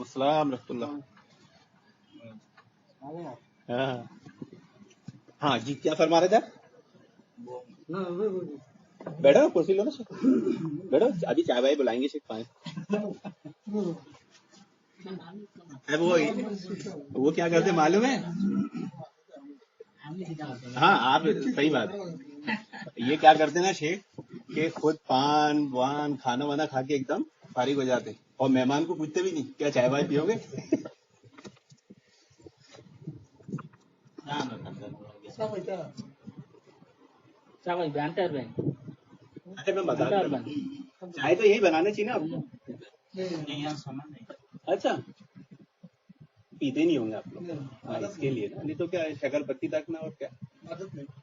अस्सलाम रहमतुल्लाह। हाँ जी, क्या फरमा रहे थे आप? बैठो, कुर्सी लो ना शेख, बैठो, अभी चाय वाय बुलाएंगे शेख पाए। वो क्या करते मालूम है? हाँ, आप सही बात है। ये क्या करते ना शेख कि खुद पान वान खाना वाना खा के एकदम फारिग हो जाते और मेहमान को पूछते भी नहीं क्या चाय वाय पियोगे। अरे मैं बता रहा हूँ, चाय तो यही बनाना चाहिए ना आपको। अच्छा, पीते नहीं होंगे आप लोग। हाँ, इसके लिए ना, नहीं तो क्या है, शक्कर पत्ती तक ना और क्या।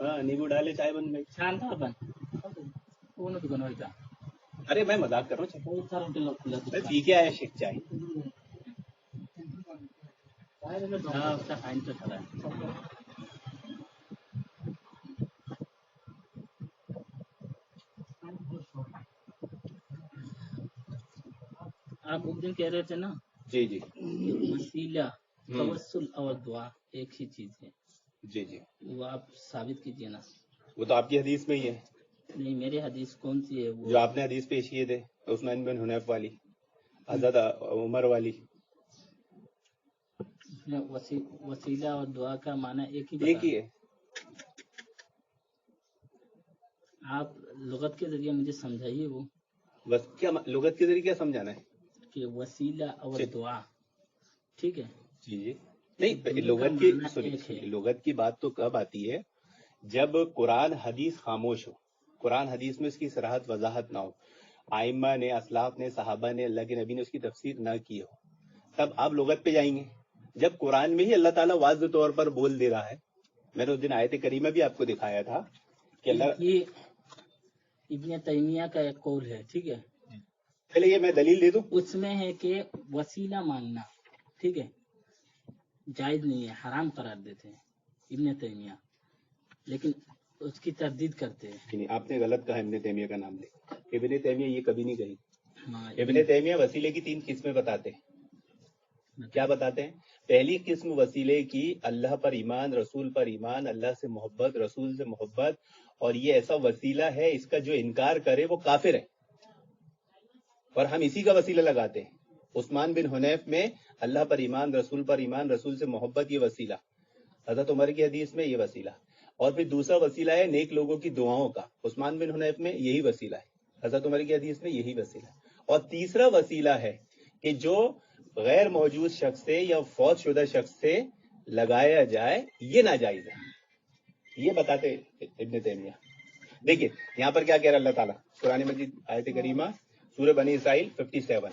हाँ, नींबू डाले चाय बन गई। अरे मैं मजाक कर रहा हूँ, मैं पी के आया शेख चाय। आप उस दिन कह रहे थे ना जी जी, वसीला तवस्सुल और दुआ एक ही चीज है। जी जी, वो आप साबित कीजिए ना। वो तो आपकी हदीस में ही है। नहीं, मेरे हदीस कौन सी है वो? जो आपने हदीस पेश किए थे उस्मान बिन हुनैफ वाली, हजरत उमर वाली। वसीला और दुआ का माना एक ही एक ही है। आप लुगत के जरिए मुझे समझाइए वो। बस क्या लुगत के जरिए क्या समझाना है कि वसीला और दुआ, ठीक है जी जी। नहीं, लुगत की सुनिए, लुगत की बात तो कब आती है जब कुरान हदीस खामोश हो, कुरान हदीस में उसकी सराहत वजाहत ना हो, आइम्मा ने, असलाफ ने, सहाबा ने, अल्लाह के नबी ने उसकी तफसीर ना की हो, तब आप लुगत पे जाएंगे। जब कुरान में ही अल्लाह ताला वाज़ तौर पर बोल दे रहा है, मैंने उस दिन आयत करीमा भी आपको दिखाया था कि अल्लाह, ये इब्न तैमिया का एक कौल है, ठीक है। पहले ये मैं दलील दे दूं, उसमें है कि वसीला मांगना, ठीक है, जायज नहीं है, हराम करार देते हैं इब्न तैमिया, लेकिन उसकी तरदीद करते हैं। नहीं, आपने गलत कहा, इब्न तैमिया का नाम ले। इब्न तैमिया ये कभी नहीं कही। हाँ, इब्न तैमिया वसीले की 3 किस्में बताते हैं। क्या बताते हैं? पहली किस्म वसीले की अल्लाह पर ईमान, रसूल पर ईमान, अल्लाह से मोहब्बत, रसूल से मोहब्बत, और ये ऐसा वसीला है इसका जो इनकार करे वो काफिर है, और हम इसी का वसीला लगाते हैं। उस्मान बिन हुनैफ में अल्लाह पर ईमान, रसूल पर ईमान, रसूल से मोहब्बत, ये वसीला। हजरत उमर की हदीस में ये वसीला। और फिर दूसरा वसीला है नेक लोगों की दुआओं का, उस्मान बिन हुनैफ में यही वसीला है, हजरत उमर की हदीस में यही वसीला। और तीसरा वसीला है कि जो गैर मौजूद शख्स से या फौत शुदा शख्स से लगाया जाए, ये नाजायज है, ये बताते इब्न तैमिया। देखिए यहाँ पर क्या कह रहा है अल्लाह ताला, कुरान मजीद आयत करीमा सूरह बनी इसराइल 57,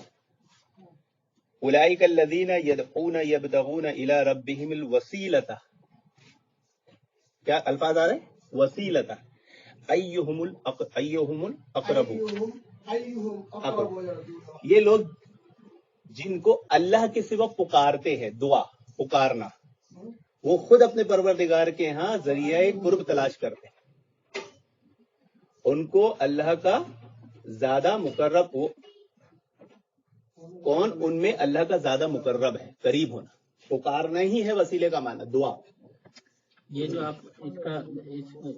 उलाइका अल्लज़ीना यदऊना यब्तगूना इला रब्बिहिमिल वसीलता, क्या अल्फाज आ रहे हैं? वसीलता अय्युहुमुल अक़रबु, ये लोग जिनको अल्लाह के सिवा पुकारते हैं, दुआ पुकारना, वो खुद अपने परवरदिगार के यहाँ जरिया कुर्ब तलाश करते हैं, उनको अल्लाह का ज्यादा मुकर्रब हो। कौन? उनमें अल्लाह का ज्यादा मुकर्रब है, करीब होना। पुकारना ही है वसीले का माना, दुआ। ये जो आप इसका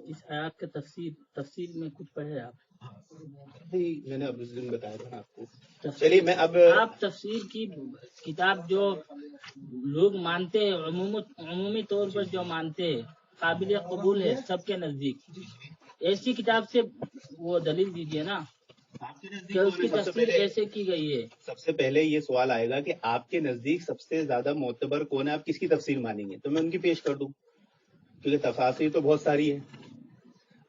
इस आयत के तफसीर में कुछ पढ़े आप? मैंने अब उस दिन बताया था आपको। चलिए मैं अब आप तफसीर की किताब जो लोग मानते हैं, अमूमी तौर पर जो मानते हैं, काबिल कबूल है सबके नजदीक, ऐसी किताब से वो दलील दीजिए ना कि उसकी तफसीर कैसे की गई है। सबसे पहले ये सवाल आएगा कि आपके नजदीक सबसे ज्यादा मोतबर कौन है, आप किसकी तफसीर मानेंगे, तो मैं उनकी पेश कर दूं, क्योंकि तफासिर तो बहुत सारी है।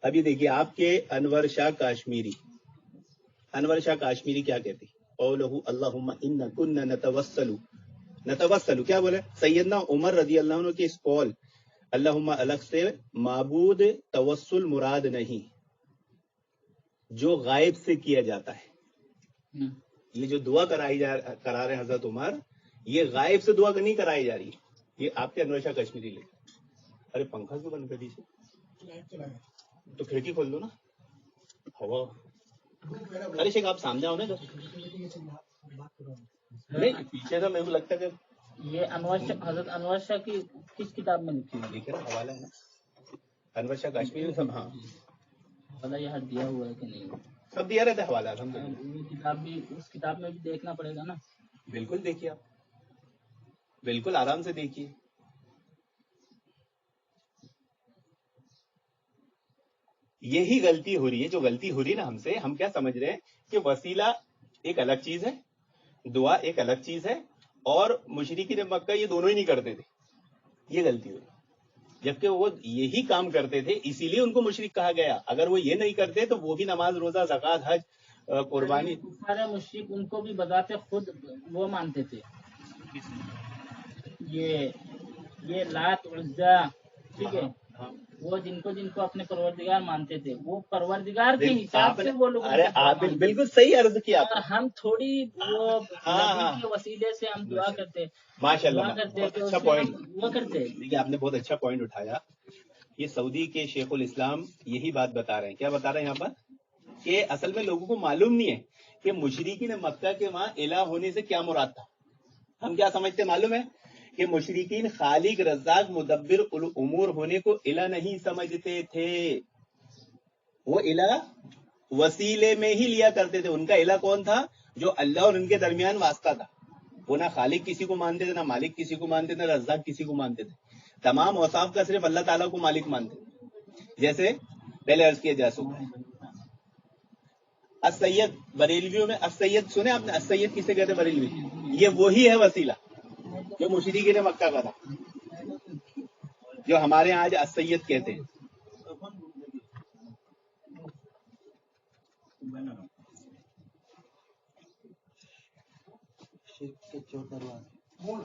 अभी देखिए आपके अनवर शाह काश्मीरी, अनवर शाह काश्मीरी क्या कहती, कौलहु अल्लाहुम्मा इन्ना कुन्ना नतवस्सलु, क्या बोले? सैयदना उमर रजी अल्लाह अन्हु की इस कौल अल्लाहुम्मा अलग से माबूद तवस्सुल मुराद नहीं, जो गायब से किया जाता है। ये जो दुआ करा रहे हजरत उमर, ये गायब से दुआ नहीं कराई जा रही, ये आपके अनवर शाह कश्मीरी ले। अरे पंखा क्यों बंद कर दीजिए, तो खिड़की खोल दो ना, हवा। अरे शेख आप सामने आओ ना, نہیں پیچھے تو میرے کو لگتا ہے کہ یہ حضرت انور شاہ کی کس کتاب میں لکھی ہوئی لکھے نا حوالہ ہے انور شاہ کاشمیری میں سب. ہاں حوالہ یہاں دیا ہوا ہے کہ نہیں؟ سب دیا رہتا ہے حوالہ الحمدللہ. یہ کتاب بھی اس کتاب میں بھی دیکھنا پڑے گا نا. بالکل دیکھیے آپ بالکل آرام سے دیکھیے. یہی غلطی ہو رہی ہے جو غلطی ہو رہی ہے نا ہم سے. ہم کیا سمجھ رہے ہیں کہ وسیلہ ایک الگ چیز ہے, دعا ایک الگ چیز ہے, اور مشرکین مکہ یہ دونوں ہی نہیں کرتے تھے. یہ غلطی ہوئی, جبکہ وہ یہی کام کرتے تھے اسی لیے ان کو مشرک کہا گیا. اگر وہ یہ نہیں کرتے تو وہ بھی نماز روزہ زکوٰۃ حج قربانی. سارے مشرک ان کو بھی بذات خود وہ مانتے تھے, یہ لات عزا, ٹھیک ہے, وہ جن کو اپنے پروردگار مانتے تھے, وہ پروردگار کے حساب سے وہ لوگ. ارے آپ بالکل صحیح عرض کیا آپ. ہم تھوڑی وہ نبی کے وسیلے سے ہم دعا کرتے, ماشاء اللہ دعا کرتے بہت کہ اچھا اس میں پوائنٹ. ہم دعا کرتے. دیکھیے آپ نے بہت اچھا پوائنٹ اٹھایا. یہ سعودی کے شیخ الاسلام یہی بات بتا رہے ہیں. کیا بتا رہے ہیں یہاں پر کہ اصل میں لوگوں کو معلوم نہیں ہے کہ مشرکین مکہ کے وہاں الہ ہونے سے کیا مراد تھا. ہم کیا سمجھتے معلوم ہے کہ مشرکین خالق رزاق مدبر الامور ہونے کو الہ نہیں سمجھتے تھے. وہ الہ وسیلے میں ہی لیا کرتے تھے. ان کا الہ کون تھا؟ جو اللہ اور ان کے درمیان واسطہ تھا. وہ نہ خالق کسی کو مانتے تھے, نہ مالک کسی کو مانتے تھے, نہ رزاق کسی کو مانتے تھے. تمام اوصاف کا صرف اللہ تعالیٰ کو مالک مانتے تھے. جیسے پہلے عرض کیا جا چکا ہے. السید بریلویوں میں السید سنے آپ نے؟ السید کسے کہتے بریلوی؟ یہ وہی ہے وسیلہ جو مشرکین مکہ کا تھا, جو ہمارے یہاں آج السید کہتے ہیں.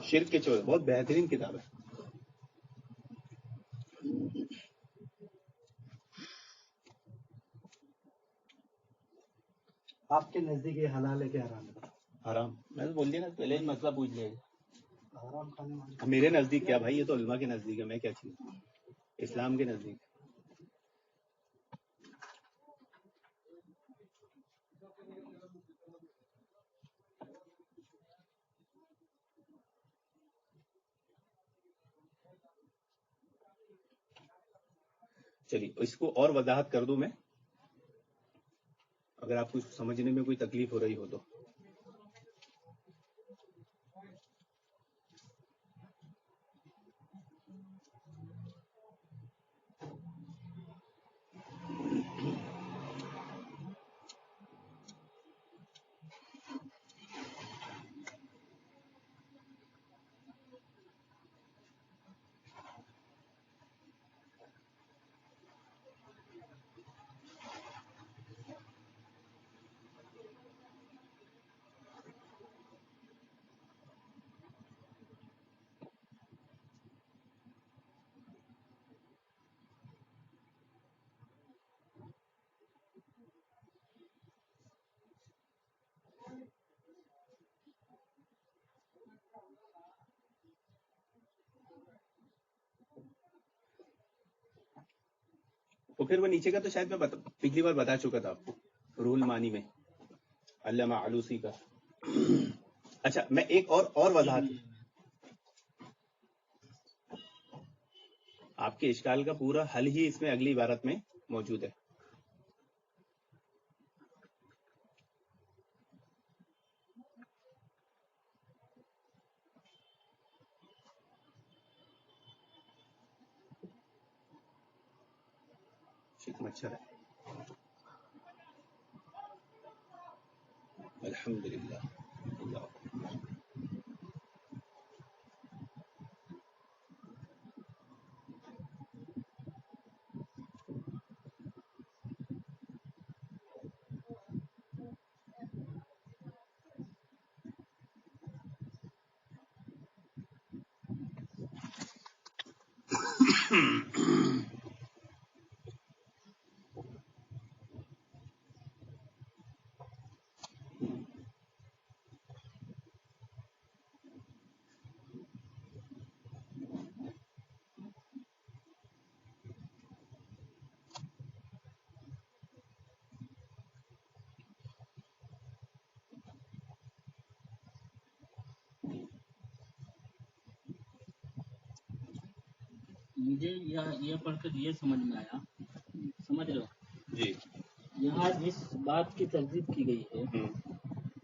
شرک کے چور بہت بہترین کتاب ہے. آپ کے نزدیک یہ حلال ہے کہ حرام ہے؟ حرام. میں تو بول دیا نا, پہلے مسئلہ پوچھ لیا. حرام کھانے والا میرے نزدیک کیا بھائی, یہ تو علماء کے نزدیک ہے. میں کیا چیز اسلام کے نزدیک. چلیے اس کو اور وضاحت کر دوں میں, اگر آپ کو سمجھنے میں کوئی تکلیف ہو رہی ہو تو. تو پھر وہ نیچے کا تو شاید میں پچھلی بار بتا چکا تھا آپ کو, روح المعانی میں علامہ علوسی کا. اچھا میں ایک اور وضاحت, آپ کے اشکال کا پورا حل ہی اس میں اگلی عبارت میں موجود ہے. مچھر ہے. الحمدللہ. مجھے یہ پڑھ کر یہ سمجھ میں آیا، سمجھ رہے ہو، جی یہاں جس بات کی تردید کی گئی ہے ہم،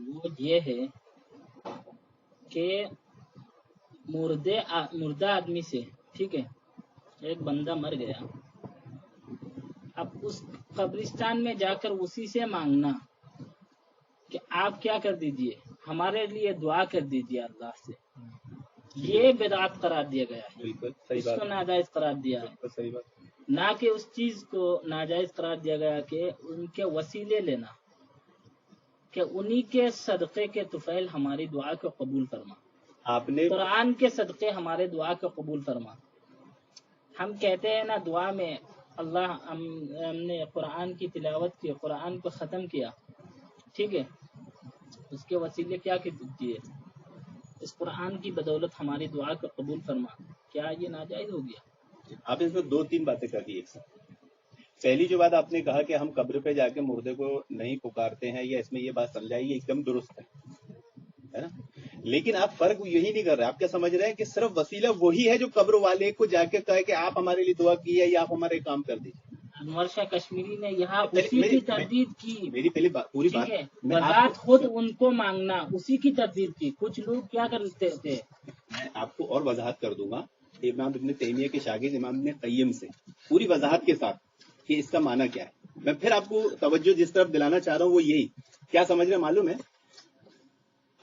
وہ یہ ہے کہ مردہ آدمی سے، ٹھیک ہے، ایک بندہ مر گیا، اب اس قبرستان میں جا کر اسی سے مانگنا کہ آپ کیا کر دیجئے، ہمارے لیے دعا کر دیجئے اللہ سے، یہ بدعت قرار دیا گیا ہے، بالکل صحیح اس بات کو ناجائز قرار دیا ہے، بالکل صحیح بات نہ کہ اس چیز کو ناجائز قرار دیا گیا کہ ان کے وسیلے لینا، کہ انہی کے صدقے کے طفیل ہماری دعا کو قبول فرما، آپ نے قرآن کے صدقے ہمارے دعا کو قبول فرما۔ ہم کہتے ہیں نا دعا میں اللہ ہم نے قرآن کی تلاوت کی، قرآن کو ختم کیا، ٹھیک ہے، اس کے وسیلے کیا کیے، اس قرآن کی بدولت ہماری دعا کو قبول فرما، کیا یہ ناجائز ہو گیا؟ آپ اس میں 2-3 باتیں کر دی ایک ساتھ۔ پہلی جو بات آپ نے کہا کہ ہم قبر پہ جا کے مردے کو نہیں پکارتے ہیں، یا اس میں یہ بات سمجھائی ایک دم درست ہے نا، لیکن آپ فرق یہی نہیں کر رہے، آپ کیا سمجھ رہے ہیں کہ صرف وسیلہ وہی ہے جو قبر والے کو جا کے کہے کہ آپ ہمارے لیے دعا کی ہے یا آپ ہمارے کام کر دیجیے۔ انور شاہ کشمیری نے یہاں اسی کی تردید کی، میری پہلی پوری ٹھیک بات ہے، میں آپ بذات خود ان کو مانگنا، اسی کی تردید کی۔ کچھ لوگ کیا کرتے تھے، میں آپ کو اور وضاحت کر دوں گا امام ابن تیمیہ کے شاگرد امام ابن قیم سے پوری وضاحت کے ساتھ کہ اس کا معنی کیا ہے۔ میں پھر آپ کو توجہ جس طرف دلانا چاہ رہا ہوں وہ یہی، کیا سمجھ رہے ہیں معلوم ہے،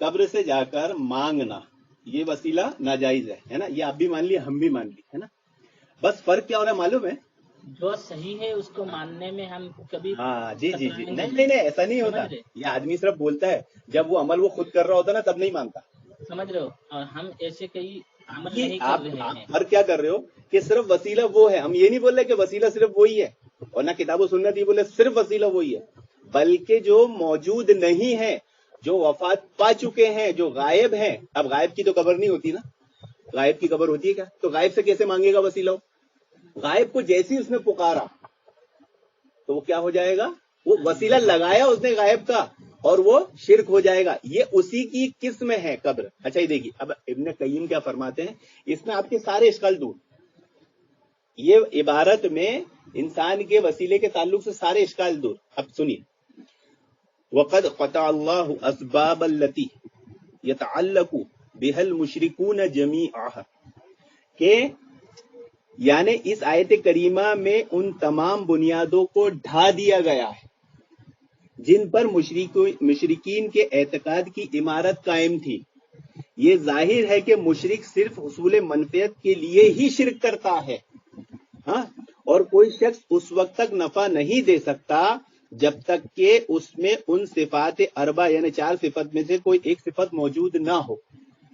قبر سے جا کر مانگنا یہ وسیلہ ناجائز ہے نا، یہ آپ بھی مان لیے ہم بھی مان لیے، ہے نا، بس فرق کیا ہو رہا ہے معلوم ہے؟ جو صحیح ہے اس کو ماننے میں ہم کبھی ہاں جی جی جی، کترائیں گے نہیں ایسا نہیں ہوتا، سمجھ رہے؟ یہ آدمی صرف بولتا ہے، جب وہ عمل وہ خود کر رہا ہوتا ہے نا تب نہیں مانتا۔ سمجھ رہے ہو، اور ہم ایسے کئی عمل یہ نہیں آپ کر رہے ہیں۔ فرق کیا کر رہے ہو کہ صرف وسیلہ وہ ہے، ہم یہ نہیں بول رہے کہ وسیلہ صرف وہی ہے، اور نہ کتاب و سنت یہ بولے صرف وسیلہ وہی ہے، بلکہ جو موجود نہیں ہے، جو وفات پا چکے ہیں، جو غائب ہیں۔ اب غائب کی تو قبر نہیں ہوتی نا، غائب کی قبر ہوتی ہے کیا؟ تو غائب سے کیسے مانگے گا وسیلہ؟ غائب کو جیسی اس نے پکارا تو وہ کیا ہو جائے گا، وہ وسیلہ لگایا اس نے غائب کا اور وہ شرک ہو جائے گا، یہ اسی کی قسم ہے قبر۔ اچھا یہ دیکھیے اب ابن قیم کیا فرماتے ہیں، اس میں آپ کے سارے اشکال دور، یہ عبارت میں انسان کے وسیلے کے تعلق سے سارے اشکال دور۔ اب سنیے، وقد قطع اللہ اسباب التي يتعلق بها المشركون جميعها، کہ یعنی اس آیت کریمہ میں ان تمام بنیادوں کو ڈھا دیا گیا ہے جن پر مشرکین کے اعتقاد کی عمارت قائم تھی۔ یہ ظاہر ہے کہ مشرک صرف حصول منفعت کے لیے ہی شرک کرتا ہے، ہاں، اور کوئی شخص اس وقت تک نفع نہیں دے سکتا جب تک کہ اس میں ان صفات اربع یعنی 4 صفت میں سے کوئی ایک صفت موجود نہ ہو۔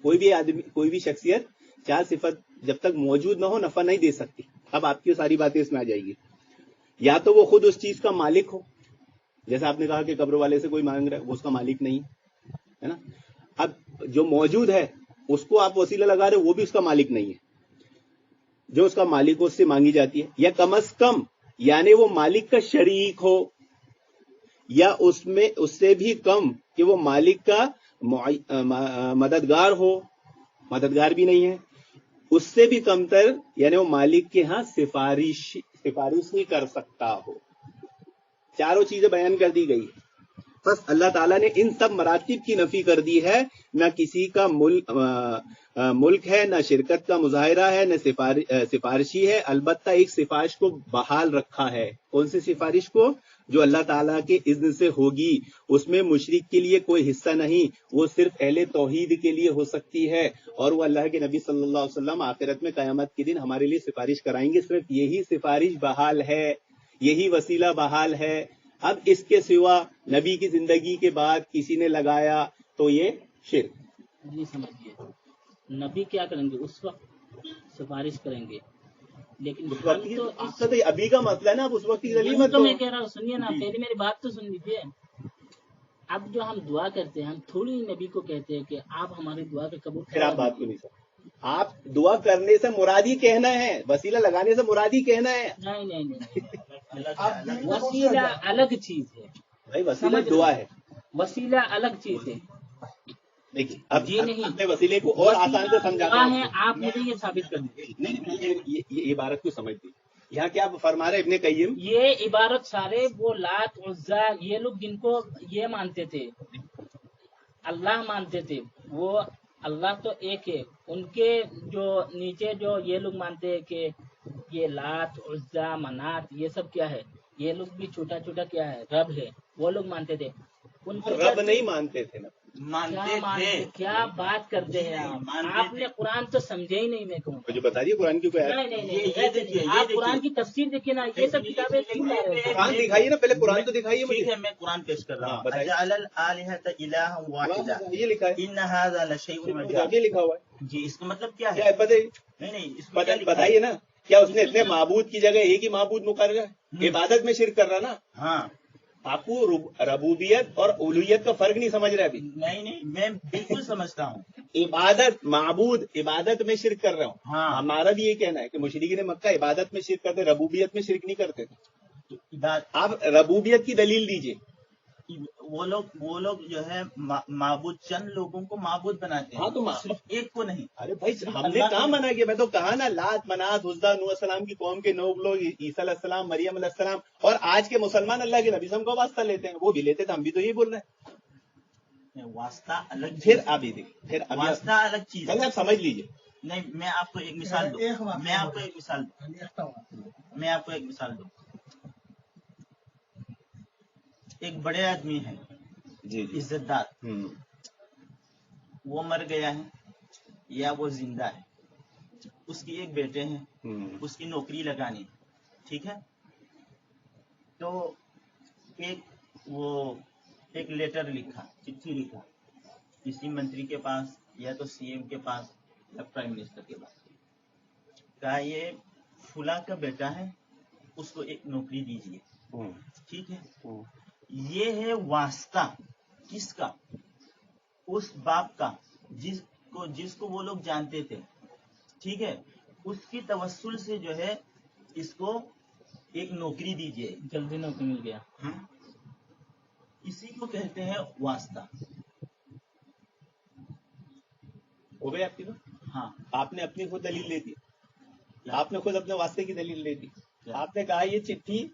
کوئی بھی آدمی، کوئی بھی شخصیت 4 صفت جب تک موجود نہ ہو نفع نہیں دے سکتی۔ اب آپ کی ساری باتیں اس میں آ جائے گی، یا تو وہ خود اس چیز کا مالک ہو، جیسے آپ نے کہا کہ قبر والے سے کوئی مانگ رہا ہے وہ اس کا مالک نہیں ہے نا، اب جو موجود ہے اس کو آپ وسیلہ لگا رہے وہ بھی اس کا مالک نہیں ہے، جو اس کا مالک ہو اس سے مانگی جاتی ہے، یا کم از کم یعنی وہ مالک کا شریک ہو، یا اس میں اس سے بھی کم کہ وہ مالک کا مددگار ہو، مددگار بھی نہیں ہے، اس سے بھی کم تر یعنی وہ مالک کے ہاں سفارش ہی کر سکتا ہو۔ چاروں چیزیں بیان کر دی گئی ہے، بس اللہ تعالیٰ نے ان سب مراتب کی نفی کر دی ہے، نہ کسی کا ملک ہے، نہ شرکت کا مظاہرہ ہے، نہ سفارشی ہے، البتہ ایک سفارش کو بحال رکھا ہے۔ کون سی سفارش کو؟ جو اللہ تعالیٰ کے اذن سے ہوگی، اس میں مشرک کے لیے کوئی حصہ نہیں، وہ صرف اہل توحید کے لیے ہو سکتی ہے، اور وہ اللہ کے نبی صلی اللہ علیہ وسلم آخرت میں قیامت کے دن ہمارے لیے سفارش کرائیں گے، صرف یہی سفارش بحال ہے، یہی وسیلہ بحال ہے۔ اب اس کے سوا نبی کی زندگی کے بعد کسی نے لگایا تو یہ شرک۔ جی سمجھیے، نبی کیا کریں گے؟ اس وقت سفارش کریں گے، لیکن اس ہم وقت تو آپ کا تو ابھی کا مسئلہ ہے نا، اب اس وقت کی یہی غنیمت تو تو میں کہہ رہا ہوں، سنیے نا، جی۔ پہلے میری بات تو سن لیجیے۔ اب جو ہم دعا کرتے ہیں، ہم تھوڑی نبی کو کہتے ہیں کہ آپ ہماری دعا کا قبول پھر آپ فرما بات کو دیجیے۔ نہیں سمجھ، آپ دعا کرنے سے مراد ہی کہنا ہے، وسیلہ لگانے سے مراد ہی کہنا ہے۔ نہیں، وسیلہ الگ چیز ہے، بھائی وسیلہ سمجھ دعا رہے؟ ہے، وسیلہ الگ چیز ہے۔ देखिए अब ये नहीं, अपने वसीले को और आसान से समझाता है, हूँ। आप मुझे ये साबित कर दीजिए। नहीं, ये इबारत को समझ ली। यहाँ क्या फरमा रहे इब्ने कय्यिम, ये इबारत सारे वो लात उज़्ज़ा ये लोग जिनको ये मानते थे, अल्लाह मानते थे, वो अल्लाह तो एक है, उनके जो नीचे जो ये लोग मानते हैं कि ये लात उज़्ज़ा मनात ये सब क्या है, ये लोग भी छोटा छोटा क्या है रब है, वो लोग मानते थे। उनको रब नहीं मानते थे ना, क्या बात करते हैं आप? आपने कुरान तो समझे ही नहीं। मैं कहूँ मुझे बता दिए कुरान की कोई आयत? नहीं, आप कुरान की तफसीर देखिए ना, ये सब किताबें क्यों ला रहे हैं? कुरान दिखाइए ना, पहले कुरान तो दिखाइए मुझे। ठीक है, मैं कुरान पेश कर रहा हूँ। बताइए। अजअलल आलिहता इलाहन वाहिदा, ये लिखा है, इन्न हाज़ा लशैउन अजाब। ये लिखा हुआ है। जी, इसका मतलब क्या क्या है? है बताइए? नहीं, इसमें क्या लिखा है? बताइए ना, क्या उसने इतने माबूद की जगह एक ही माबूद मुकर्रर है? इबादत में शिरक कर रहा ना। हाँ, आपको रबूबियत और उलूहियत का फर्क नहीं समझ रहे अभी। नहीं, मैं बिल्कुल समझता हूँ। इबादत माबूद, इबादत में शिरक कर रहा हूँ। हाँ। हमारा भी ये कहना है कि मुशरिकीन मक्का इबादत में शिरक करते, रबूबियत में शिरक नहीं करते थे। तो इबादत, आप रबूबियत की दलील दीजिए। वो लोग जो है माबूद, चंद लोगों को माबूद बनाते हैं। हाँ, तो सिर्फ एक को नहीं। अरे भाई हमने कहाँ मना किया? मैं तो कहा ना, लात मनात उज़्ज़ा नूह अलैहिस्सलाम की कौम के 9 लोग, ईसा अलैहिस्सलाम, मरियम अलैहिस्सलाम, और आज के मुसलमान अल्लाह के नबी से हमको वास्ता लेते हैं। वो भी लेते थे, हम भी तो यही बोल रहे हैं। वास्ता अलग, फिर अभी देखिए, फिर अभी वास्ता अलग चीज पहले है। आप समझ लीजिए। नहीं, मैं आपको एक मिसाल दूं। मैं आपको एक मिसाल दूं। एक बड़े आदमी है, जी इज्जतदार, वो मर गया है या वो जिंदा है, उसकी एक बेटे हैं, उसकी नौकरी लगानी, ठीक है। तो एक लेटर लिखा, चिट्ठी लिखा किसी मंत्री के पास या तो सीएम के पास या प्राइम मिनिस्टर के पास, कहा ये फुला का बेटा है, उसको एक नौकरी दीजिए, ठीक है। ये है वास्ता किसका? उस बाप का जिसको वो लोग जानते थे, ठीक है। उसकी तवस्सुल से जो है इसको एक नौकरी दीजिए, जल्दी नौकरी मिल गया। इसी को कहते हैं वास्ता। हो गई आपकी बात? हाँ, आपने अपनी खुद दलील ले दी, आपने खुद अपने वास्ते की दलील ले दी। आपने कहा ये चिट्ठी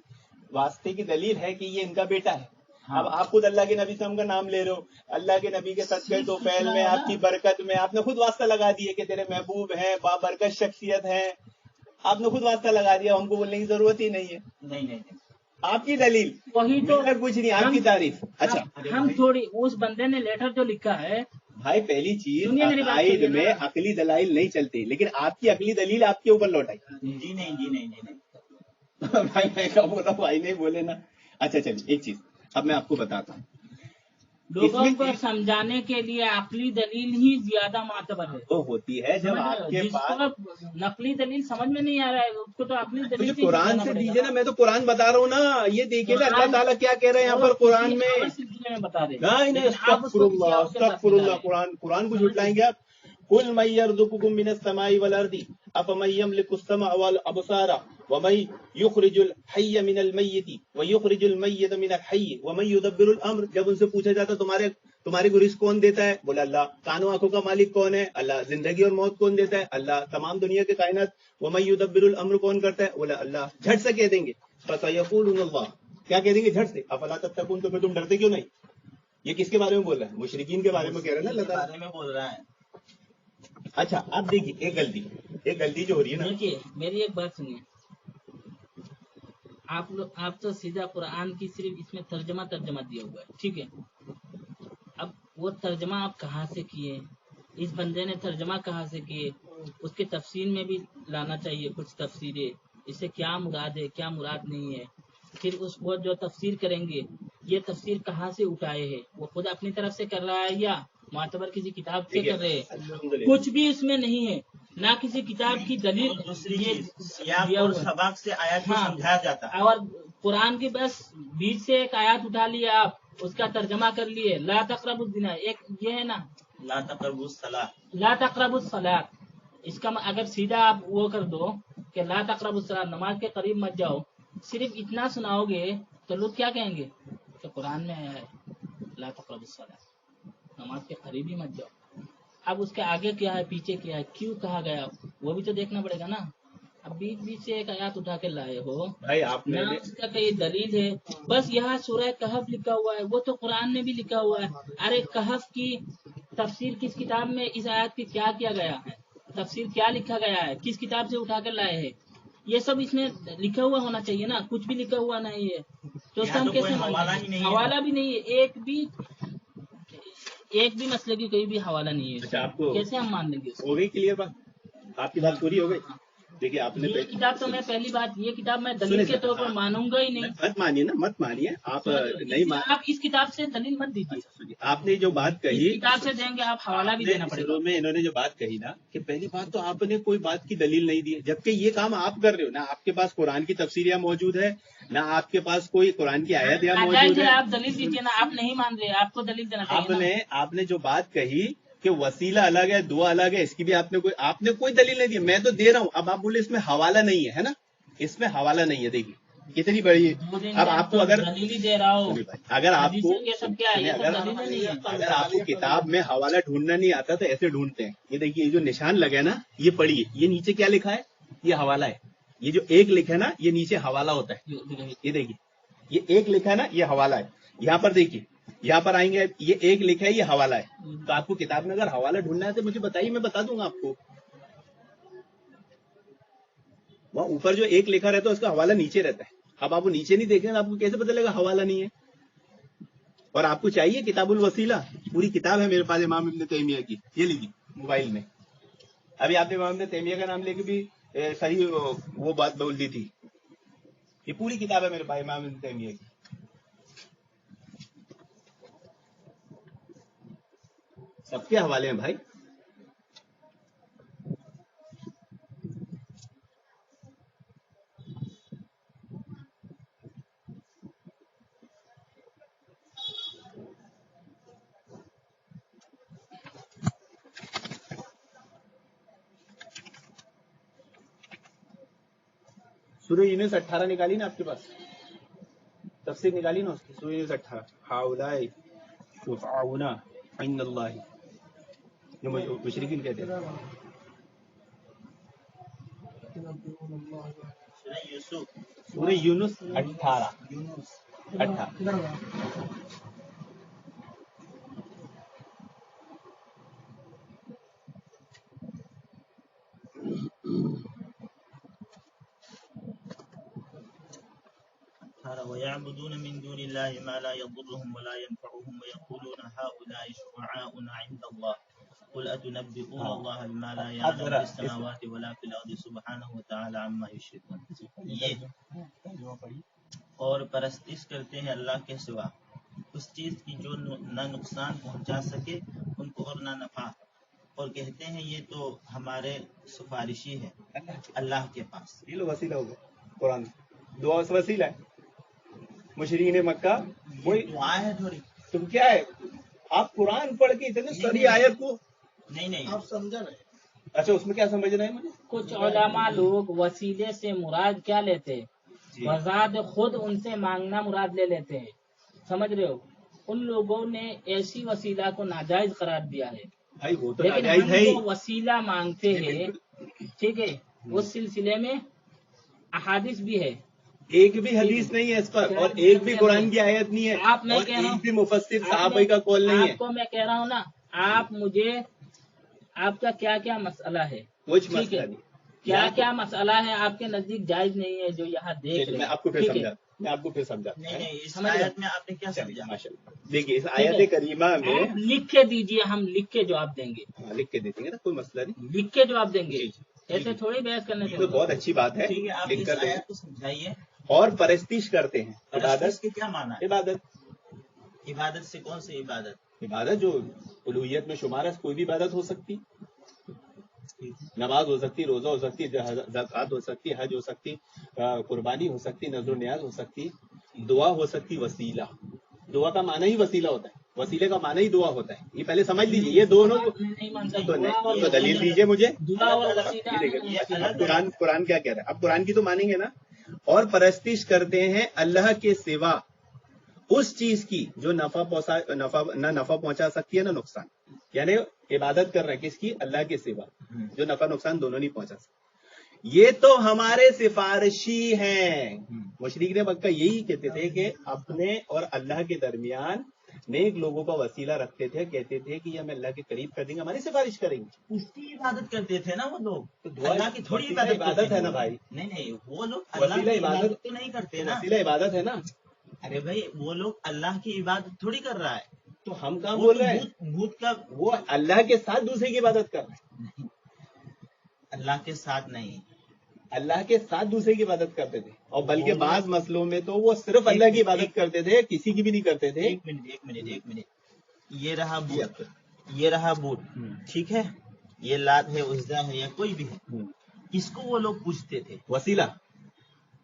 वास्ते की दलील है कि ये इनका बेटा है। हाँ। अब आप खुद अल्लाह के नबी से का नाम ले रहे हो, अल्लाह के नबी के सदक़े तो फैल में, आपकी बरकत में आपने खुद वास्ता लगा दिया कि तेरे महबूब हैं, बाबरकत शख्सियत है, आपने खुद वास्ता लगा दिया, हमको बोलने की जरूरत ही नहीं है। नहीं, आपकी दलील वही तो कुछ नहीं, आपकी तारीफ। अच्छा, हम थोड़ी, उस बंदे ने लेटर जो लिखा है, भाई पहली चीज अकाइद में अकली दलाइल नहीं चलती, लेकिन आपकी अकली दलील आपके ऊपर लौटाई। जी नहीं। भाई मैं क्या बोल रहा हूँ, भाई नहीं बोले ना। अच्छा चलिए, एक चीज अब मैं आपको बताता हूँ। लोगों को समझाने के लिए अकली दलील ही ज्यादा मातबर है। तो होती है जब आपके पास नकली दलील समझ में नहीं आ रहा है, उसको तो अपनी दलील मुझे कुरान से दीजिए ना, मैं तो कुरान बता रहा हूँ ना। ये देखिए ना अल्लाह ताला क्या कह रहे हैं यहाँ पर कुरान में। बता रहे नहीं, अस्तगफिरुल्लाह, कुरान को झुटलाएंगे आप। कुल मैं यर्ज़ुकुकुम मिनस समाई वल अर्दी अफमन यमलिकुस समा वल अबसारा व मैं युखरिजुल हय्य मिनल मय्यिति व युखरिजुल मय्यित मिनल हय्य व मैं युदब्बिरुल अम्र। जब उनसे पूछा जाता तुम्हारे को रिस्क कौन देता है? बोला अल्लाह। कानों आंखों का मालिक कौन है? अल्लाह। जिंदगी और मौत कौन देता है? अल्लाह। तमाम दुनिया के कायनात व मैं युदब्बिरुल अम्र कौन करता है? बोला अल्लाह। झट से कह देंगे फसयक़ूलुनल्लाह, क्या कह देंगे झट से? अफला तत्तक़ून, तो फिर तुम डरते क्यों नहीं? ये किसके बारे में बोल रहा है? मुशरिकीन के बारे में कह रहा है ना अल्लाह ताला। बारे में बोल रहा है। अच्छा अब देखिए एक गलती जो हो रही है ना। देखिए मेरी एक बात सुनिए, आप तो सीधा कुरान की सिर्फ इसमें तर्जमा दिया हुआ है, ठीक है। अब वो तर्जमा आप कहाँ से किए, इस बंदे ने तर्जमा कहाँ से किए, उसके तफसीर में भी लाना चाहिए कुछ तफसीरें, इससे क्या मुराद है क्या मुराद नहीं है। फिर वो जो तफसीर करेंगे, ये तफसीर कहाँ से उठाए हैं, वो खुद अपनी तरफ से कर रहा है या मातबर किसी किताब से कर रहे हैं? कुछ भी इसमें नहीं है, ना किसी किताब की दलील। सबक से आयत को समझाया जाता है, और कुरान की बस बीच से एक आयत उठा लिया आप, उसका तर्जमा कर लिए, ला तक़रबुज़ ज़िना, एक ये है ना, ला तक़रबुज़ सलात, ला तक़रबुज़ सलात। इसका अगर सीधा आप वो कर दो कि ला तक़रबुज़ सलात, नमाज के करीब मत जाओ, सिर्फ इतना सुनाओगे तो लोग क्या कहेंगे कि कुरान में है ला तक़रबुज़ सलात, नमाज के करीब ही मत जाओ। अब उसके आगे क्या है, पीछे क्या है, क्यों कहा गया, वो भी तो देखना पड़ेगा ना। अब बीच बीच से एक आयत उठा के लाए हो भाई आपने ना, उसका कोई दलील है? बस यहाँ सूरह कहफ लिखा हुआ है, वो तो कुरान में भी लिखा हुआ है। अरे कहफ की तफसीर किस किताब में इस आयत की क्या किया गया है, तफसीर क्या लिखा गया है, किस किताब से उठा कर लाए हैं, ये सब इसमें लिखा हुआ होना चाहिए ना। कुछ भी लिखा हुआ नहीं है तो उसका हम कैसे मानेंगे? हवाला भी नहीं है, एक भी मसले की कोई भी हवाला नहीं है। अच्छा, आपको कैसे हम मान लेंगे उसको? हो गई क्लियर बात? आपकी बात पूरी हो गई? देखिए आपने ये किताब तो मैं पहली बात, ये किताब मैं दलील सुनिए के सर, तौर पर हाँ। मानूंगा ही नहीं। मत मानिए ना, मत मानिए आप, नहीं मान। आप इस किताब से दलील मत दीजिए, सुनिए, आपने जो बात इस कही, किताब से देंगे आप हवाला भी देना पड़ेगा। शुरू में इन्होंने जो बात कही ना कि पहली बात तो आपने कोई बात की दलील नहीं दी, जबकि ये काम आप कर रहे हो ना। आपके पास कुरान की तफसीर यहाँ मौजूद है ना, आपके पास कोई कुरान की आयत यहाँ मौजूद नाजायज है, है। आप दलील दीजिए ना। आप नहीं मान रहे, आपको दलील देना चाहिए ना। आपने जो बात कही कि वसीला अलग है, दुआ अलग है, इसकी भी आपने कोई दलील नहीं दी। मैं तो दे रहा हूँ, अब आप बोले इसमें हवाला नहीं है ना, इसमें हवाला नहीं है। देखिए कितनी बड़ी, अब आपको अगर दलील दे रहा हो, अगर आपको ये सब क्या है, ये सब दलील नहीं है। अगर आपको किताब में हवाला ढूंढना नहीं आता तो ऐसे ढूंढते हैं। ये देखिए, ये जो निशान लगा है ना, ये पढ़िए, ये नीचे क्या लिखा है, ये हवाला है। ये जो एक लिखा है ना, ये नीचे हवाला होता है। ये देखिए, ये एक लिखा है ना, ये हवाला है। यहाँ पर देखिए, यहाँ पर आएंगे, ये एक लिखा है, ये हवाला है। तो आपको किताब में अगर हवाला ढूंढना है तो मुझे बताइए, मैं बता दूंगा आपको। वहाँ ऊपर जो एक लिखा रहता है उसका हवाला नीचे रहता है। अब आप वो नीचे नहीं देखेंगे, आपको कैसे पता लगेगा हवाला नहीं है? और आपको चाहिए किताबुल वसीला, पूरी किताब है मेरे पास इमाम इब्न तैमिया की, ये लीजिए मोबाइल में। अभी आपने इमाम इब्न तैमिया का नाम लेके भी सही वो बात बोल दी थी। ये पूरी किताब है मेरे पास इमाम इब्न तैमिया की। सबके हवाले हैं भाई। सूरह यूनुस 18 निकाली ना आपके पास, तफसीर निकाली ना उसकी, सूरह यूनुस 18। हाउलाई युफाउना इनल्लाहि, जो मुशरिकीन कहते हैं। सूरह यूनुस 18। وَيَعْبُدُونَ مِن دُونِ اللَّهِ مَا لَا يَضُرُّهُمْ وَلَا يَنفَعُهُمْ وَيَقُولُونَ هَؤُلَاءِ شُفَعَاؤُنَا عِندَ اللَّهِ قُلْ أَتُنَبِّئُونَ اللَّهَ بِمَا لَا يَعْلَمُ فِي السَّمَاوَاتِ وَلَا فِي الْأَرْضِ سُبْحَانَهُ وَتَعَالَى عَمَّا يُشْرِكُونَ۔ یہ اور پرستش کرتے ہیں اللہ کے سوا اس چیز کی جو نہ نقصان پہنچا سکے ان کو اور نہ نفع، اور کہتے ہیں یہ تو ہمارے سفارشی ہے اللہ کے پاس۔ یہ لو وسیلہ ہو گیا، قرآن دعا سے وسیلہ ہے۔ مشرکین مکہ وہی دعا ہے تھوڑی، تم کیا ہے، آپ قرآن پڑھ کے اتنے ساری آیت کو نہیں آپ سمجھا نہیں؟ اچھا اس میں کیا سمجھنا ہے مجھے؟ کچھ علماء لوگ وسیلے سے مراد کیا لیتے ہیں، وزاد خود ان سے مانگنا مراد لے لیتے ہیں، سمجھ رہے ہو؟ ان لوگوں نے ایسی وسیلہ کو ناجائز قرار دیا ہے، بھائی وہ تو لیکن ناجائز ہم ہے ہی۔ جو وسیلہ مانگتے ہیں ٹھیک ہے، اس سلسلے میں احادیث بھی ہے، ایک بھی حدیث نہیں ہے اس پر، اور ایک بھی قرآن کی آیت نہیں ہے، آپ میں اور کہہ رہا ہوں، ایک بھی مفسر صحابہ کا قول نہیں ہے۔ آپ کو میں کہہ رہا ہوں نا، آپ مجھے آپ کا کیا کیا مسئلہ ہے، کچھ ٹھیک مسئلہ ہے، نہیں، کیا کیا مسئلہ ہے آپ کے نزدیک جائز نہیں ہے جو یہاں دیکھ چلیے رہے میں ہیں، آپ کو پھر ٹھیک ہے؟ سمجھا، میں آپ کو پھر سمجھا۔ نہیں اس سمجھ آیت میں آپ نے کیا چلیے سمجھا؟ ماشاء اللہ، دیکھیے اس آیت کریمہ میں، آپ لکھ کے دیجئے، ہم لکھ کے جواب دیں گے، ہاں لکھ کے دے دیں گے نا، کوئی مسئلہ نہیں، لکھ کے جواب دیں گے، جی جی ایسے تھوڑی بحث کرنے یہ سے تو بہت اچھی بات ہے، ٹھیک ہے، آپ لکھ اس کر دیں گے۔ آیت کو سمجھائیے۔ اور پرستش کرتے ہیں، پرستش عبادت، کے کیا معنی ہے؟ عبادت، عبادت سے کون سی عبادت؟ عبادت جو الوہیت میں شمار ہے، کوئی بھی عبادت ہو سکتی، نماز ہو سکتی، روزہ ہو سکتی، زکوٰۃ ہو سکتی، حج ہو سکتی، قربانی ہو سکتی، نذر و نیاز ہو سکتی، دعا ہو سکتی، وسیلہ، دعا کا معنی ہی وسیلہ ہوتا ہے، وسیلے کا معنی ہی دعا ہوتا ہے، یہ پہلے سمجھ لیجیے، یہ دونوں میں نہیں مانتا، تو دعا اور تو دلیل دیجیے مجھے۔ دعا اور وسیلہ یہ دیکھیں، وسیلہ۔ اب قرآن کیا کہہ رہا ہے، اب قرآن کی تو مانیں گے نا۔ اور پرستش کرتے ہیں اللہ کے سوا اس چیز کی جو نہ نفع پہنچا سکتی ہے نہ نقصان. یعنی عبادت کر رہے ہیں کس کی؟ اللہ کے سوا، جو نفع نقصان دونوں نہیں پہنچا سکتے. یہ تو ہمارے سفارشی ہیں. مشرکین مکہ یہی کہتے تھے کہ اپنے اور اللہ کے درمیان نیک لوگوں کا وسیلہ رکھتے تھے، کہتے تھے کہ یہ ہمیں اللہ کے قریب کر دیں گے، ہماری سفارش کریں گے. اس کی عبادت کرتے تھے نا وہ لوگ. تو دعا اللہ کی تھوڑی وسیلہ عبادت عبادت کرتے ہے نا تھے. بھائی. نہیں وہ لوگ اللہ وسیلہ کی عبادت عبادت تو نہیں کرتے نا. وسیلہ عبادت ہے نا. ارے بھائی وہ لوگ اللہ کی عبادت تھوڑی کر رہا ہے. تو ہم کہاں وہ بول تو رہے ہیں؟ بھوت کا وہ اللہ کے ساتھ دوسرے کی عبادت کر رہے ہیں. اللہ کے ساتھ نہیں. اللہ کے ساتھ دوسرے کی عبادت کرتے تھے، اور بلکہ بعض مسئلوں میں تو وہ صرف اللہ کی عبادت کرتے تھے، کسی کی بھی نہیں کرتے تھے. ایک منٹ یہ رہا بوٹ ٹھیک ہے، یہ لات ہے، عزا ہے، یا کوئی بھی ہے، اس کو وہ لوگ پوجتے تھے. وسیلہ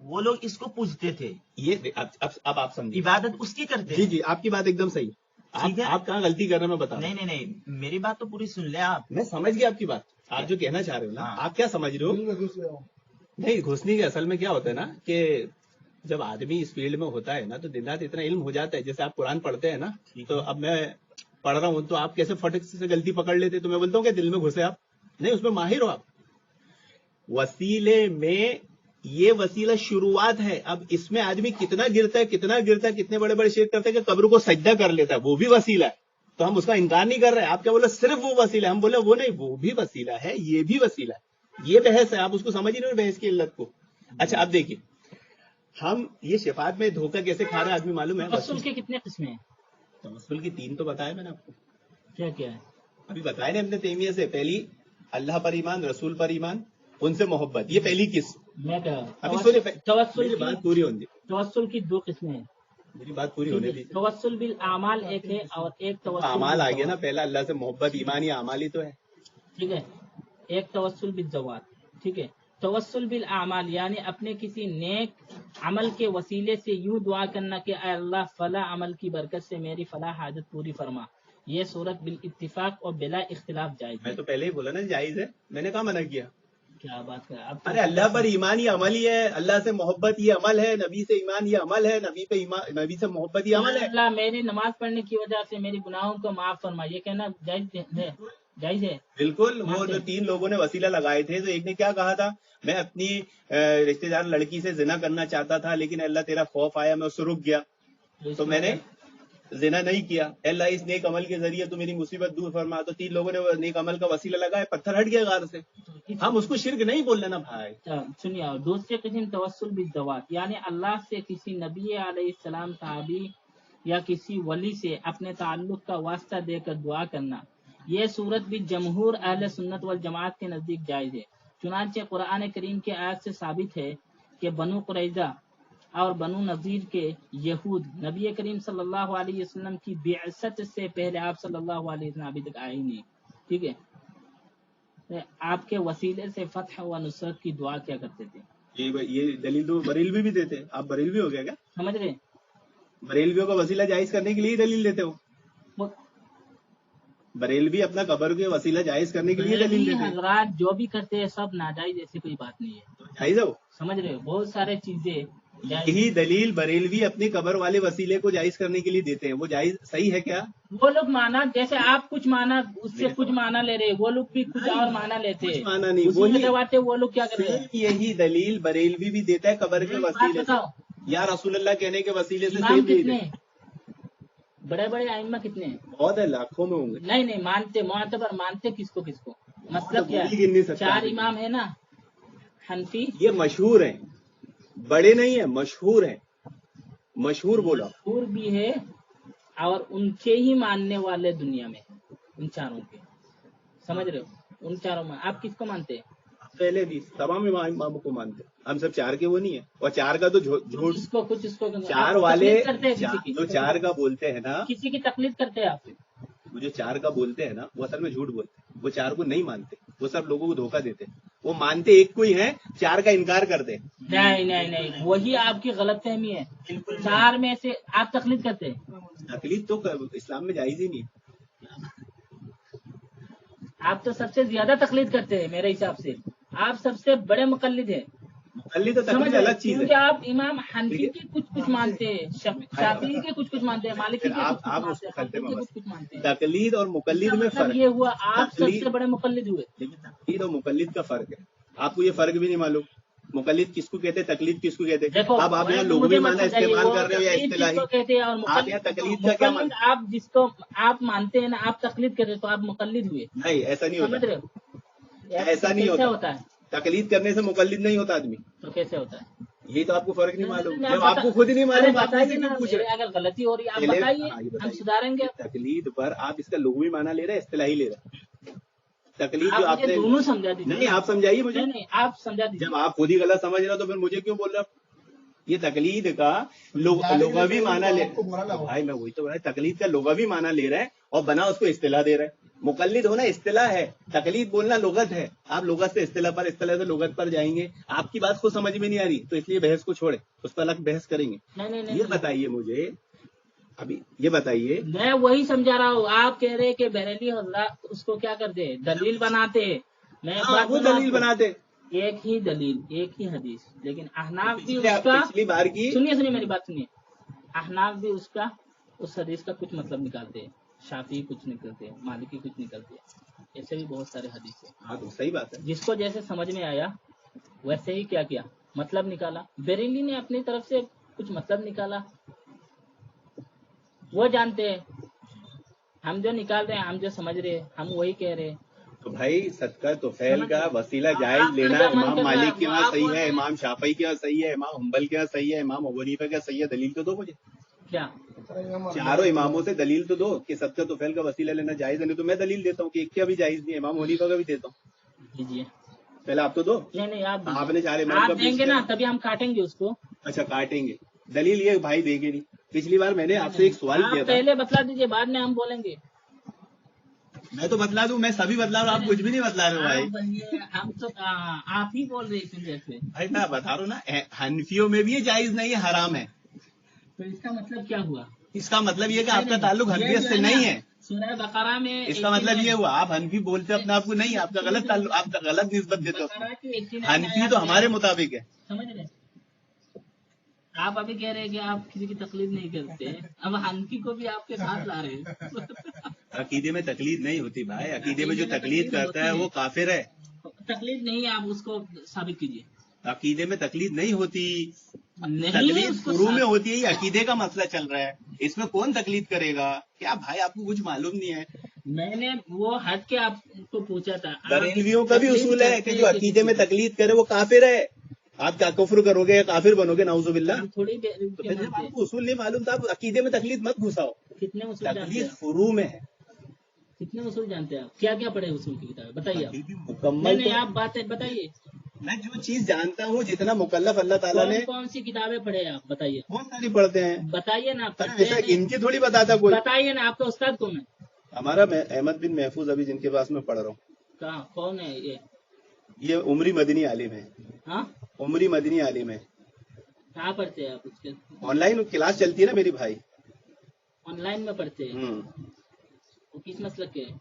وہ لوگ اس کو پوجتے تھے. یہ اب آپ سمجھیے. عبادت اس کی کرتے جی ہیں. جی آپ کی بات ایک دم صحیح. ٹھیک ہے. آپ کہاں غلطی کر رہے ہیں میں بتا رہا ہوں. نہیں میری بات تو پوری سن لیں آپ. میں سمجھ گیا آپ کی بات. آپ جو کہنا چاہ رہے ہو نا، ہاں. آپ کیا سمجھ رہے ہو؟ نہیں، گھسنے کے اصل میں کیا ہوتا ہے نا کہ جب آدمی اس فیلڈ میں ہوتا ہے نا تو دن رات اتنا علم ہو جاتا ہے. جیسے آپ قرآن پڑھتے ہیں نا، تو اب میں پڑھ رہا ہوں تو آپ کیسے فٹک سے غلطی پکڑ لیتے، تو میں بولتا ہوں کہ دل میں گھسے آپ نہیں، اس میں ماہر ہو آپ. وسیلے میں یہ وسیلہ شروعات ہے. اب اس میں آدمی کتنا گرتا ہے کتنے بڑے بڑے شرک کرتے ہیں کہ قبر کو سجدہ کر لیتا ہے، وہ بھی وسیلہ ہے. تو ہم اس کا انکار نہیں کر رہے. آپ کیا بولے صرف وہ وسیلہ ہے، ہم بولے وہ نہیں، وہ بھی وسیلہ ہے، یہ بھی وسیلہ ہے. یہ بحث ہے، آپ اس کو سمجھ ہی نہیں بحث کی علت کو. اچھا اب دیکھیے، ہم یہ شفاعت میں دھوکہ کیسے کھا رہے ہیں آدمی معلوم ہے؟ توسل کے کتنے قسمیں ہیں؟ توسل کی 3 تو بتایا میں نے آپ کو. کیا ہے؟ ابھی بتایا نا ابن تیمیہ سے. پہلی اللہ پر ایمان، رسول پر ایمان، ان سے محبت، یہ پہلی قسم. میں ابھی سوچے توسل میری بات پوری ہونے دی. توسل کی 2 قسمیں ہیں. میری بات پوری ہونے دی. توسل بالاعمال ایک ہے اور ایک توسل اعمال آ گیا نا، پہلا اللہ سے محبت، ایمان یا اعمال ہی تو ہے. ٹھیک ہے. ایک توسل بالذوات. ٹھیک ہے. توسل بالاعمال یعنی اپنے کسی نیک عمل کے وسیلے سے یوں دعا کرنا کہ اے اللہ فلاں عمل کی برکت سے میری فلاں حاجت پوری فرما. یہ صورت بالاتفاق اور بلا اختلاف جائز ہے. میں تو پہلے ہی بولا نا جائز ہے، میں نے کہا منع کیا. کیا بات کر ارے اللہ پر ایمان یہ عمل ہی ہے، اللہ سے محبت یہ عمل ہے، نبی سے ایمان یہ عمل ہے، نبی سے محبت یہ عمل ہے. اللہ میری نماز پڑھنے کی وجہ سے میری گناہوں کو معاف فرما، یہ کہنا جائز ہے. بالکل. وہ جو 3 لوگوں نے وسیلہ لگائے تھے، تو ایک نے کیا کہا تھا، میں اپنی رشتہ دار لڑکی سے زنا کرنا چاہتا تھا، لیکن اللہ تیرا خوف آیا، میں اس سے رک گیا تو میں نے زنا نہیں کیا. اللہ اس نیک عمل کے ذریعے تو میری مصیبت دور فرما. تو 3 لوگوں نے وہ نیک عمل کا وسیلہ لگایا، پتھر ہٹ گیا غار سے. ہم اس کو شرک نہیں بول لینا بھائی. سنیے. اور دوسری قسم توسل بالذوات یعنی اللہ سے کسی نبی علیہ السلام، صحابی یا کسی ولی سے اپنے تعلق کا واسطہ دے کر دعا کرنا. یہ صورت بھی جمہور اہل سنت والجماعت کے نزدیک جائز ہے. چنانچہ قرآن کریم کے آیت سے ثابت ہے کہ بنو قریظہ اور بنو نذیر کے یہود نبی کریم صلی اللہ علیہ وسلم کی بعثت سے پہلے آپ صلی اللہ علیہ وسلم ابھی تک آئے ہی نہیں. ٹھیک ہے. آپ کے وسیلے سے فتح و نصرت کی دعا کیا کرتے تھے. یہ دلیل تو بریلوی بھی دیتے. آپ بریلوی ہو گیا کیا؟ سمجھ رہے؟ بریلویوں کا وسیلہ جائز کرنے کے لیے دلیل دیتے ہو. بریلوی اپنا قبر کے وسیلہ جائز کرنے کے لیے دلیل دیتے ہیں. حضرات جو بھی کرتے ہیں سب ناجائز، ایسی کوئی بات نہیں ہے. جائز ہے وہ. سمجھ رہے؟ بہت سارے چیزیں یہی دلیل بریلوی اپنی قبر والے وسیلے کو جائز کرنے کے لیے دیتے ہیں. وہ جائز صحیح ہے کیا؟ وہ لوگ مانا جیسے آپ کچھ مانا اس سے کچھ مانا لے رہے، وہ لوگ بھی کچھ اور مانا لیتے ہیں. مانا نہیں دباتے وہ لوگ کیا کر رہے ہیں. یہی دلیل بریلوی بھی دیتا ہے قبر کے وسیلے سے. یا رسول اللہ کہنے کے وسیلے سے. کتنے بڑے بڑے ائمہ کتنے ہیں؟ بہت ہے، لاکھوں میں ہوں گے. نہیں مانتے، معتبر مانتے کس کو مطلب کیا ہے؟ 4 امام ہے نا حنفی. یہ مشہور ہیں، بڑے نہیں ہیں، مشہور ہیں. مشہور بولا. مشہور بھی ہے اور ان کے ہی ماننے والے دنیا میں ان 4 کے. سمجھ رہے ہو؟ ان 4 میں آپ کس کو مانتے ہیں؟ پہلے بھی تمام اماموں کو مانتے. ہم سب 4 کے وہ نہیں ہیں، اور 4 کا تو جھوٹ. اس کو 4 والے جو 4 کا بولتے ہیں نا، کسی کی تقلید کرتے ہیں آپ. وہ جو 4 کا بولتے ہیں نا، وہ اصل میں جھوٹ بولتے ہیں. وہ 4 کو نہیں مانتے، وہ سب لوگوں کو دھوکہ دیتے. وہ مانتے ایک کو ہی ہیں، 4 کا انکار کرتے. نہیں وہی آپ کی غلط فہمی ہے. 4 میں سے آپ تقلید کرتے ہیں. تقلید تو اسلام میں جائز ہی نہیں. آپ تو سب سے زیادہ تقلید کرتے ہیں میرے حساب سے. آپ سب سے بڑے مقلد ہیں. तकलीद तो समझ तकलीद रहे अलग हैं? चीज क्योंकि है। आप इमाम हनफी के कुछ मानते हैं, शाफी के कुछ मानते हैं, मालिकी फिर के आप कुछ मानते उसको हैं, खलते हम्बली में के कुछ मानते हैं। तकलीद और मुकल्लिद इसका में मतलब फर्क। ये हुआ आप तकलीद- सबसे बड़े मुकल्लिद हुए। देखिए तकलीद और मुकल्लिद का फर्क है, आपको ये फर्क भी नहीं मालूम। मुकल्लिद किसको कहते हैं, तकलीद किसको कहते हैं? देखो अब आप यहाँ मुझे लुग़वी मत माना समझाइए, इस्तेमाल वो कर रहे हो या तकलीद इस्तिलाही? किसको कहते हैं और आप यहाँ तकलीद का क्या मुकल्लिद आप जिसको आप मानते हैं ना, आप तकलीद करते हैं तो आप मुकल्लिद हुए। नहीं, ऐसा नहीं समझ होता, रहे हो? ऐसा नहीं कैसे होता। होता है? तकलीद करने से मुकल्लिद नहीं होता आदमी, तो कैसे होता है? यही तो आपको फर्क नहीं मालूम। नहीं, जब आप आपको खुद ही नहीं अरे मालूम आप बताइए मुझसे ना, क्यों पूछ मेरे रहे? अगर गलती हो रही है आप पहले- बताइए, हाँ, ये हम बताइए। सुधारेंगे। तकलीद पर आप इसका लुग़वी माना ले रहे हैं, इस्तिलाही ले रहे हैं? तकलीद जो आप मुझे आपने दोनों समझा दीजिए। नहीं, आप समझाइए मुझे। नहीं, आप समझा दीजिए। जब आप खुद ही गलत समझ रहे हो तो फिर मुझे क्यों बोल रहे हो? ये तकलीद का लुग़वी माना ले, भाई मैं वही तो बोला, तकलीद का लुग़वी माना ले रहा है और बना उसको इस्तिलाह दे रहा है। मुकल्लिद होना इस्तिलाह है, तकलीद बोलना लुगत है। आप लुगत से इस्तिलाह पर, इस्तिलाह से लुगत पर जाएंगे। आपकी बात को समझ में नहीं आ रही तो इसलिए बहस को छोड़े, उस पर अलग बहस करेंगे। नहीं, ये बताइए मुझे, अभी ये बताइए, मैं वही समझा रहा हूँ। आप कह रहे हैं कि बरेली हजरात उसको क्या करते हैं, दलील बनाते हैं। मैं एक बात वो बोलूं दलील आपको, बनाते। एक ही दलील, एक ही हदीस, लेकिन अहनाफ भी पिछले- उसका, पिछली बार की सुनिए मेरी बात सुनिए, अहनाफ भी उसका उस हदीस का कुछ मतलब निकालते हैं, शाफी कुछ निकलते हैं, मालिकी कुछ निकलते हैं, ऐसे भी बहुत सारे हदीस है। हाँ तो सही बात है। जिसको जैसे समझ में आया वैसे ही क्या किया, मतलब निकाला। बरेली ने अपनी तरफ से कुछ मतलब निकाला, वो जानते हैं। हम जो निकाल रहे हैं, हम जो समझ रहे हैं, हम वही कह रहे हैं। तो भाई सदका तोफैल का वसीला जायज लेना इमाम मालिक के यहाँ सही है, इमाम शाफी के यहाँ सही है, इमाम हम्बल के यहाँ सही है, इमाम अबू हनीफा के यहाँ सही है। दलील तो दो मुझे, क्या चारों इमामों से दलील तो दो कि सदका तोफैल का वसीला लेना जायज है। नहीं तो मैं दलील देता हूँ कि एक का भी जायज नहीं है, इमाम हनीफा का भी देता हूँ। दीजिए। पहले आप तो दो। नहीं, आप दीजिए। आपने चार इमाम आप का पेश देंगे किया। ना तभी हम काटेंगे उसको। अच्छा काटेंगे, दलील ये भाई देंगे नहीं। पिछली बार मैंने आपसे एक सवाल आप किया था, पहले बतला दीजिए, बाद में हम बोलेंगे। मैं तो बतला दूं, मैं सभी बतला रहा हूँ, आप कुछ भी नहीं बतला रहे हो भाई। आप बनिए, हम तो आप ही बोल रहे थे जैसे। भाई मैं बता रहा हूँ ना, हनफियों में भी ये जायज नहीं है, हराम है। तो इसका मतलब क्या हुआ? इसका मतलब ये कि आपका ताल्लुक हनफियत से नहीं है। सूरह बकरा में इसका मतलब ये हुआ आप हनफी बोलते अपने आप को नहीं, आपका गलत ताल्लुक, आप गलत निस्बत देते हो। बकरा की 89 हनफी तो हमारे मुताबिक है। समझ रहे? आप अभी कह रहे हैं कि आप किसी की तकलीफ नहीं करते, अब हनफी को भी आपके साथ ला रहे हैं। अकीदे में तकलीद नहीं होती भाई, अकीदे में जो तकलीद करता है वो काफिर है। तकलीफ नहीं है, आप उसको साबित कीजिए। अकीदे में तकलीद नहीं होती, नहीं तकलीद उसको शुरू में होती है। ये अकीदे का मसला चल रहा है, इसमें कौन तकलीद करेगा? क्या भाई आपको कुछ मालूम नहीं है? मैंने वो हट के आपको पूछा था। आप बरेलवियों का भी तकलीफ उसूल है करते कि जो हैं अकीदे में किसी तकलीद करे वो काफिर है। आप क्या कुफ्र करोगे या काफिर बनोगे, नाउजुबिल्लाह। हम थोड़ी देर तो के फिर जब मानते हैं। आपको उसूल नहीं मालूम तो आप अकीदे में तकलीद मत घुसाओ। कितने उसूल जानते तकलीद हैं? शुरू में है, कितने उसूल जानते हैं आप? क्या क्या पढ़े उसूल की किताब बताइए आप। मुकम्मल नहीं, तो आप बातें बताइए। मैं जो चीज जानता हूँ, जितना मुकल्लफ अल्लाह ताला ने, कौन सी किताबें पढ़े आप बताइए। बहुत सारी पढ़ते हैं। बताइए ना, अरे पढ़ते ऐसा हैं नहीं। इनकी थोड़ी बताता कोई। बताइए ना, आपका उस्ताद कौन है? हमारा अहमद बिन महफूज, अभी जिनके पास मैं पढ़ रहा हूँ, कहाँ कौन है ये उमरी मदनी आलिम है। हाँ, उमरी मदनी आलिम है। कहाँ पढ़ते हैं आप उसके? ऑनलाइन क्लास चलती है ना मेरी भाई। ऑनलाइन में पढ़ते हैं। वो किस मसलक के हैं?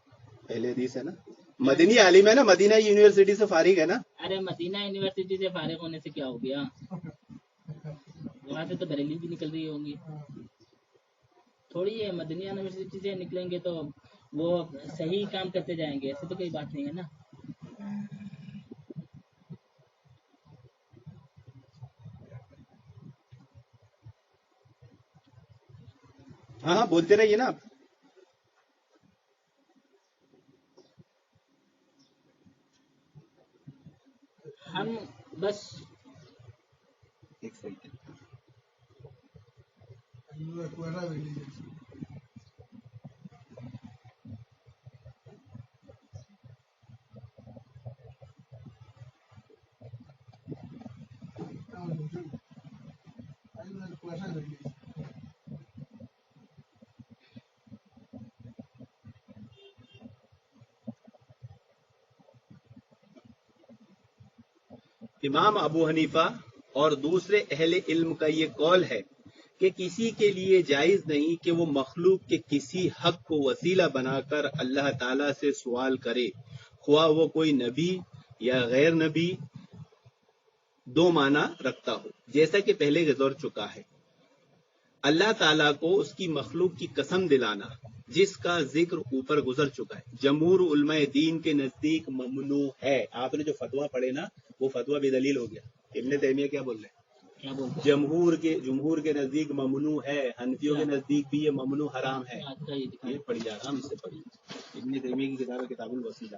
पहले हदीस है ना, मदनी आलिम है ना, मदीना यूनिवर्सिटी से फारिग है ना। अरे मदीना यूनिवर्सिटी से फारिग होने से क्या हो गया? वहाँ से तो बरेली भी निकल रही होंगी। थोड़ी है, मदनी यूनिवर्सिटी से निकलेंगे तो वो सही काम करते जाएंगे, ऐसे तो कोई बात नहीं है ना। हाँ हाँ बोलते रहिए ना आप। हम बस एक सेकंड। इमाम अबू हनीफा और दूसरे अहले इल्म का ये कौल है कि किसी के लिए जायज नहीं कि वो मखलूक के किसी हक को वसीला बनाकर अल्लाह ताला से सवाल करे, ख्वाह वो कोई नबी या गैर नबी, دو معنی رکھتا ہو، جیسا کہ پہلے گزر چکا ہے۔ اللہ تعالیٰ کو اس کی مخلوق کی قسم دلانا جس کا ذکر اوپر گزر چکا ہے، جمہور علماء دین کے نزدیک ممنوع ہے۔ آپ نے جو فتویٰ پڑھے نا وہ فتویٰ بے دلیل ہو گیا۔ ابن تیمیہ کیا بول رہے ہیں؟ کیا بولتے جمہور کے نزدیک ممنوع ہے، حنفیوں کے نزدیک بھی یہ ممنوع حرام ہے۔ ہیں؟ یہ پڑھی آرام سے پڑھی، ابن تیمیہ کی کتاب ہے کتاب الوسیلہ،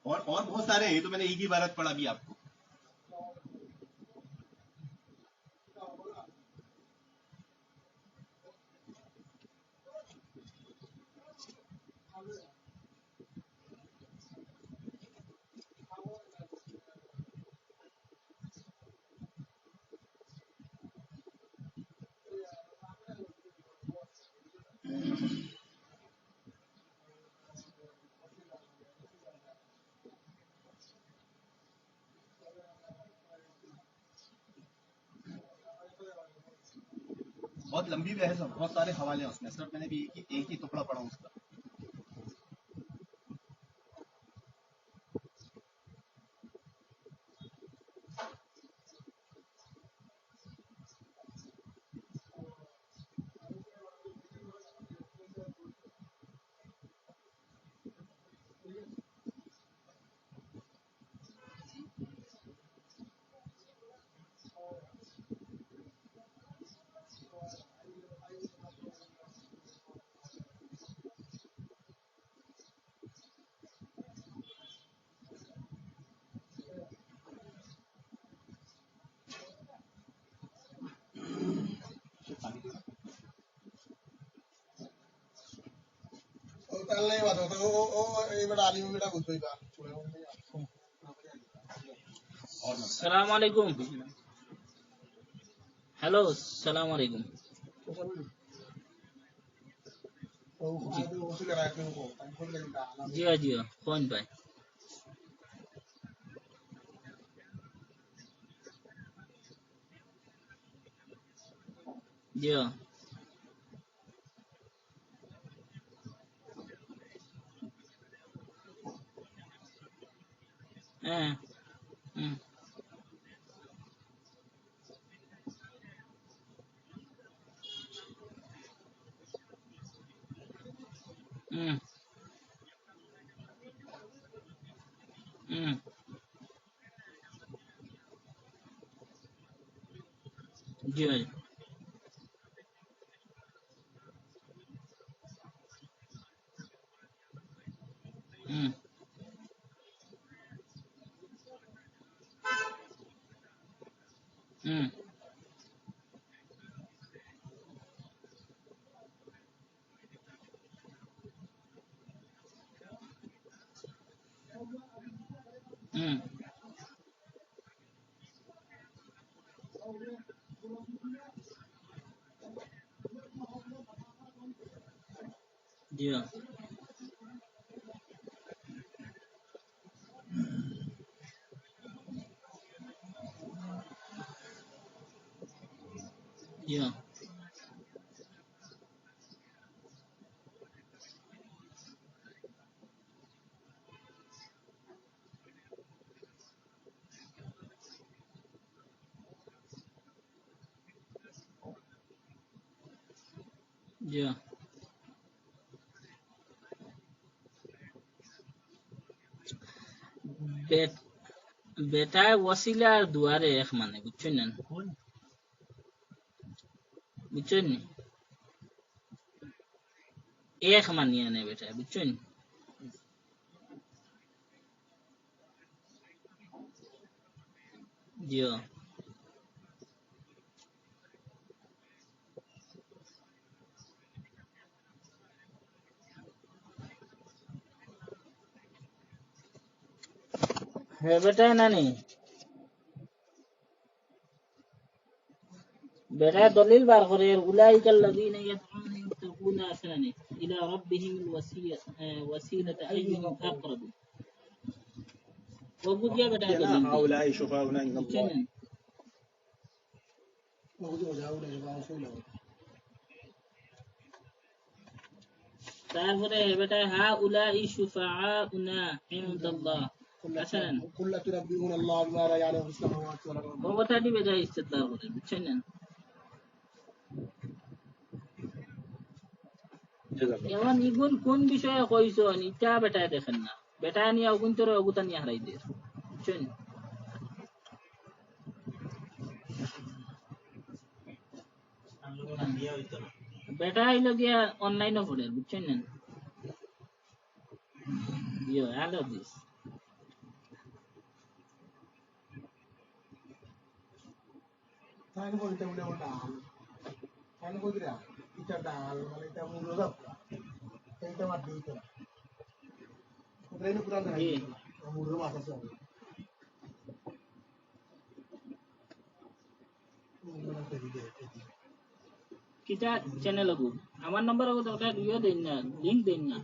اور بہت سارے ہیں، یہ تو میں نے ایک ہی عبارت پڑھا بھی آپ کو۔ بہت لمبی بحث ہے، بہت سارے حوالے ہیں اس میں، صرف میں نے بھی ایک ہی ٹکڑا پڑھا اس کا۔ السلام علیکم۔ ہیلو السلام علیکم۔ جی ہاں جی ہاں کون بھائی؟ جی ہاں ہاں، ہوں، ہوں، ہوں، جی ہاں ہوں، ہوں، ہوں، جی ہاں جی ہاں جی ہاں بیٹا وسیلہ আর দুয়ারে এক মানে বুঝছেন না বুঝছেন নি এক মানিয়ে নে বেটা বুঝছেন জি হ্যাঁ বেটা নানি বেটা দলিল বার করে উলাইকাল লাযিনা ইয়াদউনা ইয়াবতাগুনা আসনানি ইলা রাব্বিহিম ওয়াসিলাতা আইয়ুহুম আকরাব وہ بجیا بیٹا یہ نا ہاؤلاء شفاؤنا عند বুঝছেন اللہ، তারপরে বেটা হা উলাই শুফাআউনা ইনদাল্লাহ Hasanan. قل تنبئون الله بما لا يعلم في السماوات والارض. Bawa tadi beda istidlal boleh. Macam Yawan igun কোন বিষয়ে কইছন ইটা বেটায় দেখেন না বেটায় নিয়ে ওগুন তোর ওগুতা নিয়ে হারাই দে বুঝছেন हम लोगों ने दिया हुई तरह বেটা আইলো গিয়া অনলাইনে পড়ে বুঝছেন না ইয়ো আই লাভ দিস তাই বলতে বলে ডাল তাই বলতে এটা ডাল মানে এটা মুরো দাও এইটা মার দিতে পুরানো পুরানো জি মুরো মাছ আছে kita channel aku আমার নাম্বার aku দরকার ইয়ো দেন না লিংক দেন না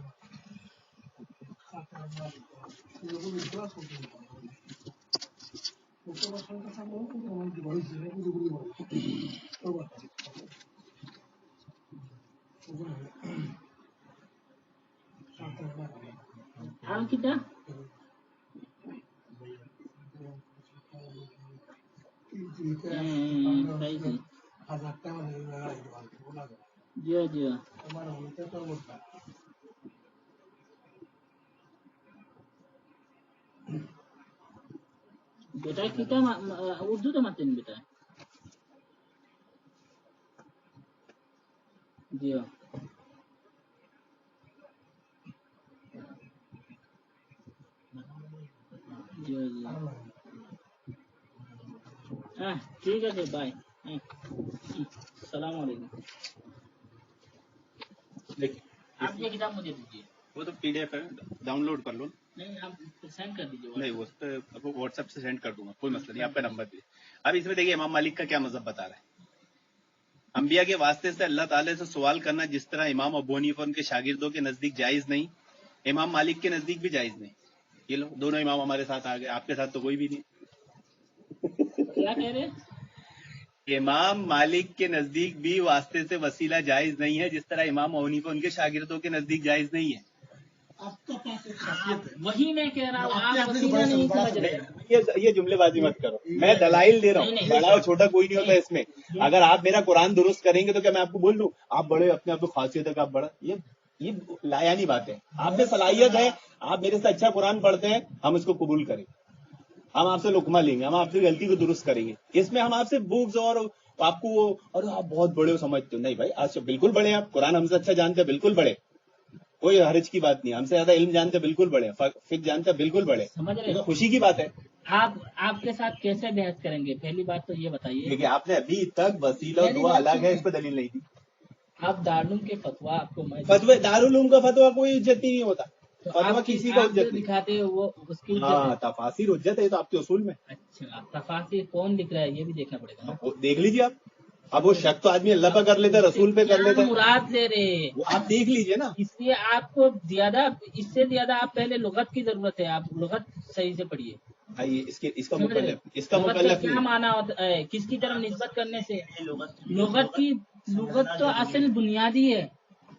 আর kita তাই জি জি জি बेटा kita urdu तो matin बेटा जी जी जी हाँ ठीक है सर बाय सलाम वालेकुम देखिए आप ये किताब मुझे दीजिए वो तो PDF है, डाउनलोड कर लो। नहीं आप सेंड कर दीजिए नहीं उस पर आपको व्हाट्सएप से सेंड कर दूंगा, कोई मसला नहीं, आपका नंबर दीजिए। अब इसमें देखिए इमाम मालिक का क्या मजहब बता रहा है। अंबिया के वास्ते से अल्लाह ताला से सवाल करना जिस तरह इमाम अबू हनीफा उनके शागिर्दों के नजदीक जायज नहीं, इमाम मालिक के नजदीक भी जायज नहीं। ये लो दोनों इमाम हमारे साथ आ गए, आपके साथ तो कोई भी नहीं। क्या कह रहे हैं इमाम मालिक के नजदीक भी वास्ते से वसीला जायज नहीं है, जिस तरह इमाम अबू हनीफा उनके शागिर्दों के नजदीक जायज नहीं है। आपका पास एक खासियत है वही मैं कह रहा हूँ आप वसीला नहीं समझ रहे ये जुमलेबाजी मत करो, मैं दलाइल दे रहा हूँ, नहीं, बड़ा और छोटा कोई नहीं होता इसमें। अगर आप मेरा कुरान दुरुस्त करेंगे तो क्या मैं आपको बोल दूं आप बड़े, अपने आप को खासियत है कि आप बड़ा, ये लायानी बात है। आप में सलाहियत है, आप मेरे से अच्छा कुरान पढ़ते हैं, हम इसको कबूल करें, हम आपसे लुकमा लेंगे, हम आपकी गलती को दुरुस्त करेंगे। इसमें हम आपसे बुक्स और आपको और आप बहुत बड़े हो समझते हो, नहीं भाई आज से बिल्कुल बड़े हैं आप, कुरान हमसे अच्छा जानते हैं, बिल्कुल बड़े, कोई हर्ज की बात नहीं, हमसे ज्यादा इल्म जानते हैं, बिल्कुल बड़े, फिक जानते हैं, बिल्कुल बड़े, समझ रहे तो हो खुशी की बात है। आपके साथ कैसे बहस करेंगे पहली बात तो ये बताइए देखिए आपने अभी तक वसीला और दुआ अलग है, इस पर दलील नहीं दी। आप दारुल के फतवा आपको मैं फतवे दारुल उलूम का फतवा कोई इज्जत नहीं होता, तो फतवा आप किसी का आप जो इज्जत नहीं। दिखाते हो वो उसकी इज्जत हाँ है। तफासिर उज्जत है तो आपके उसूल में। अच्छा तफासिर कौन लिख रहा है ये भी देखना पड़ेगा ना वो देख लीजिए आप, अब वो शक तो आदमी अल्लाह पर कर लेता है, रसूल पे कर क्या लेता है, मुराद ले रहे हैं वो आप देख लीजिए ना। इसलिए आपको ज्यादा इससे ज्यादा आप पहले लुगत की जरूरत है आप लुगत सही से पढ़िए आइए इसका समझ रहे हो? मुकल्लफ इसका लुगत का मुकल्लफ क्या नहीं। माना होता है किसकी तरफ निस्बत करने से लुगत लुगत तो असल बुनियादी है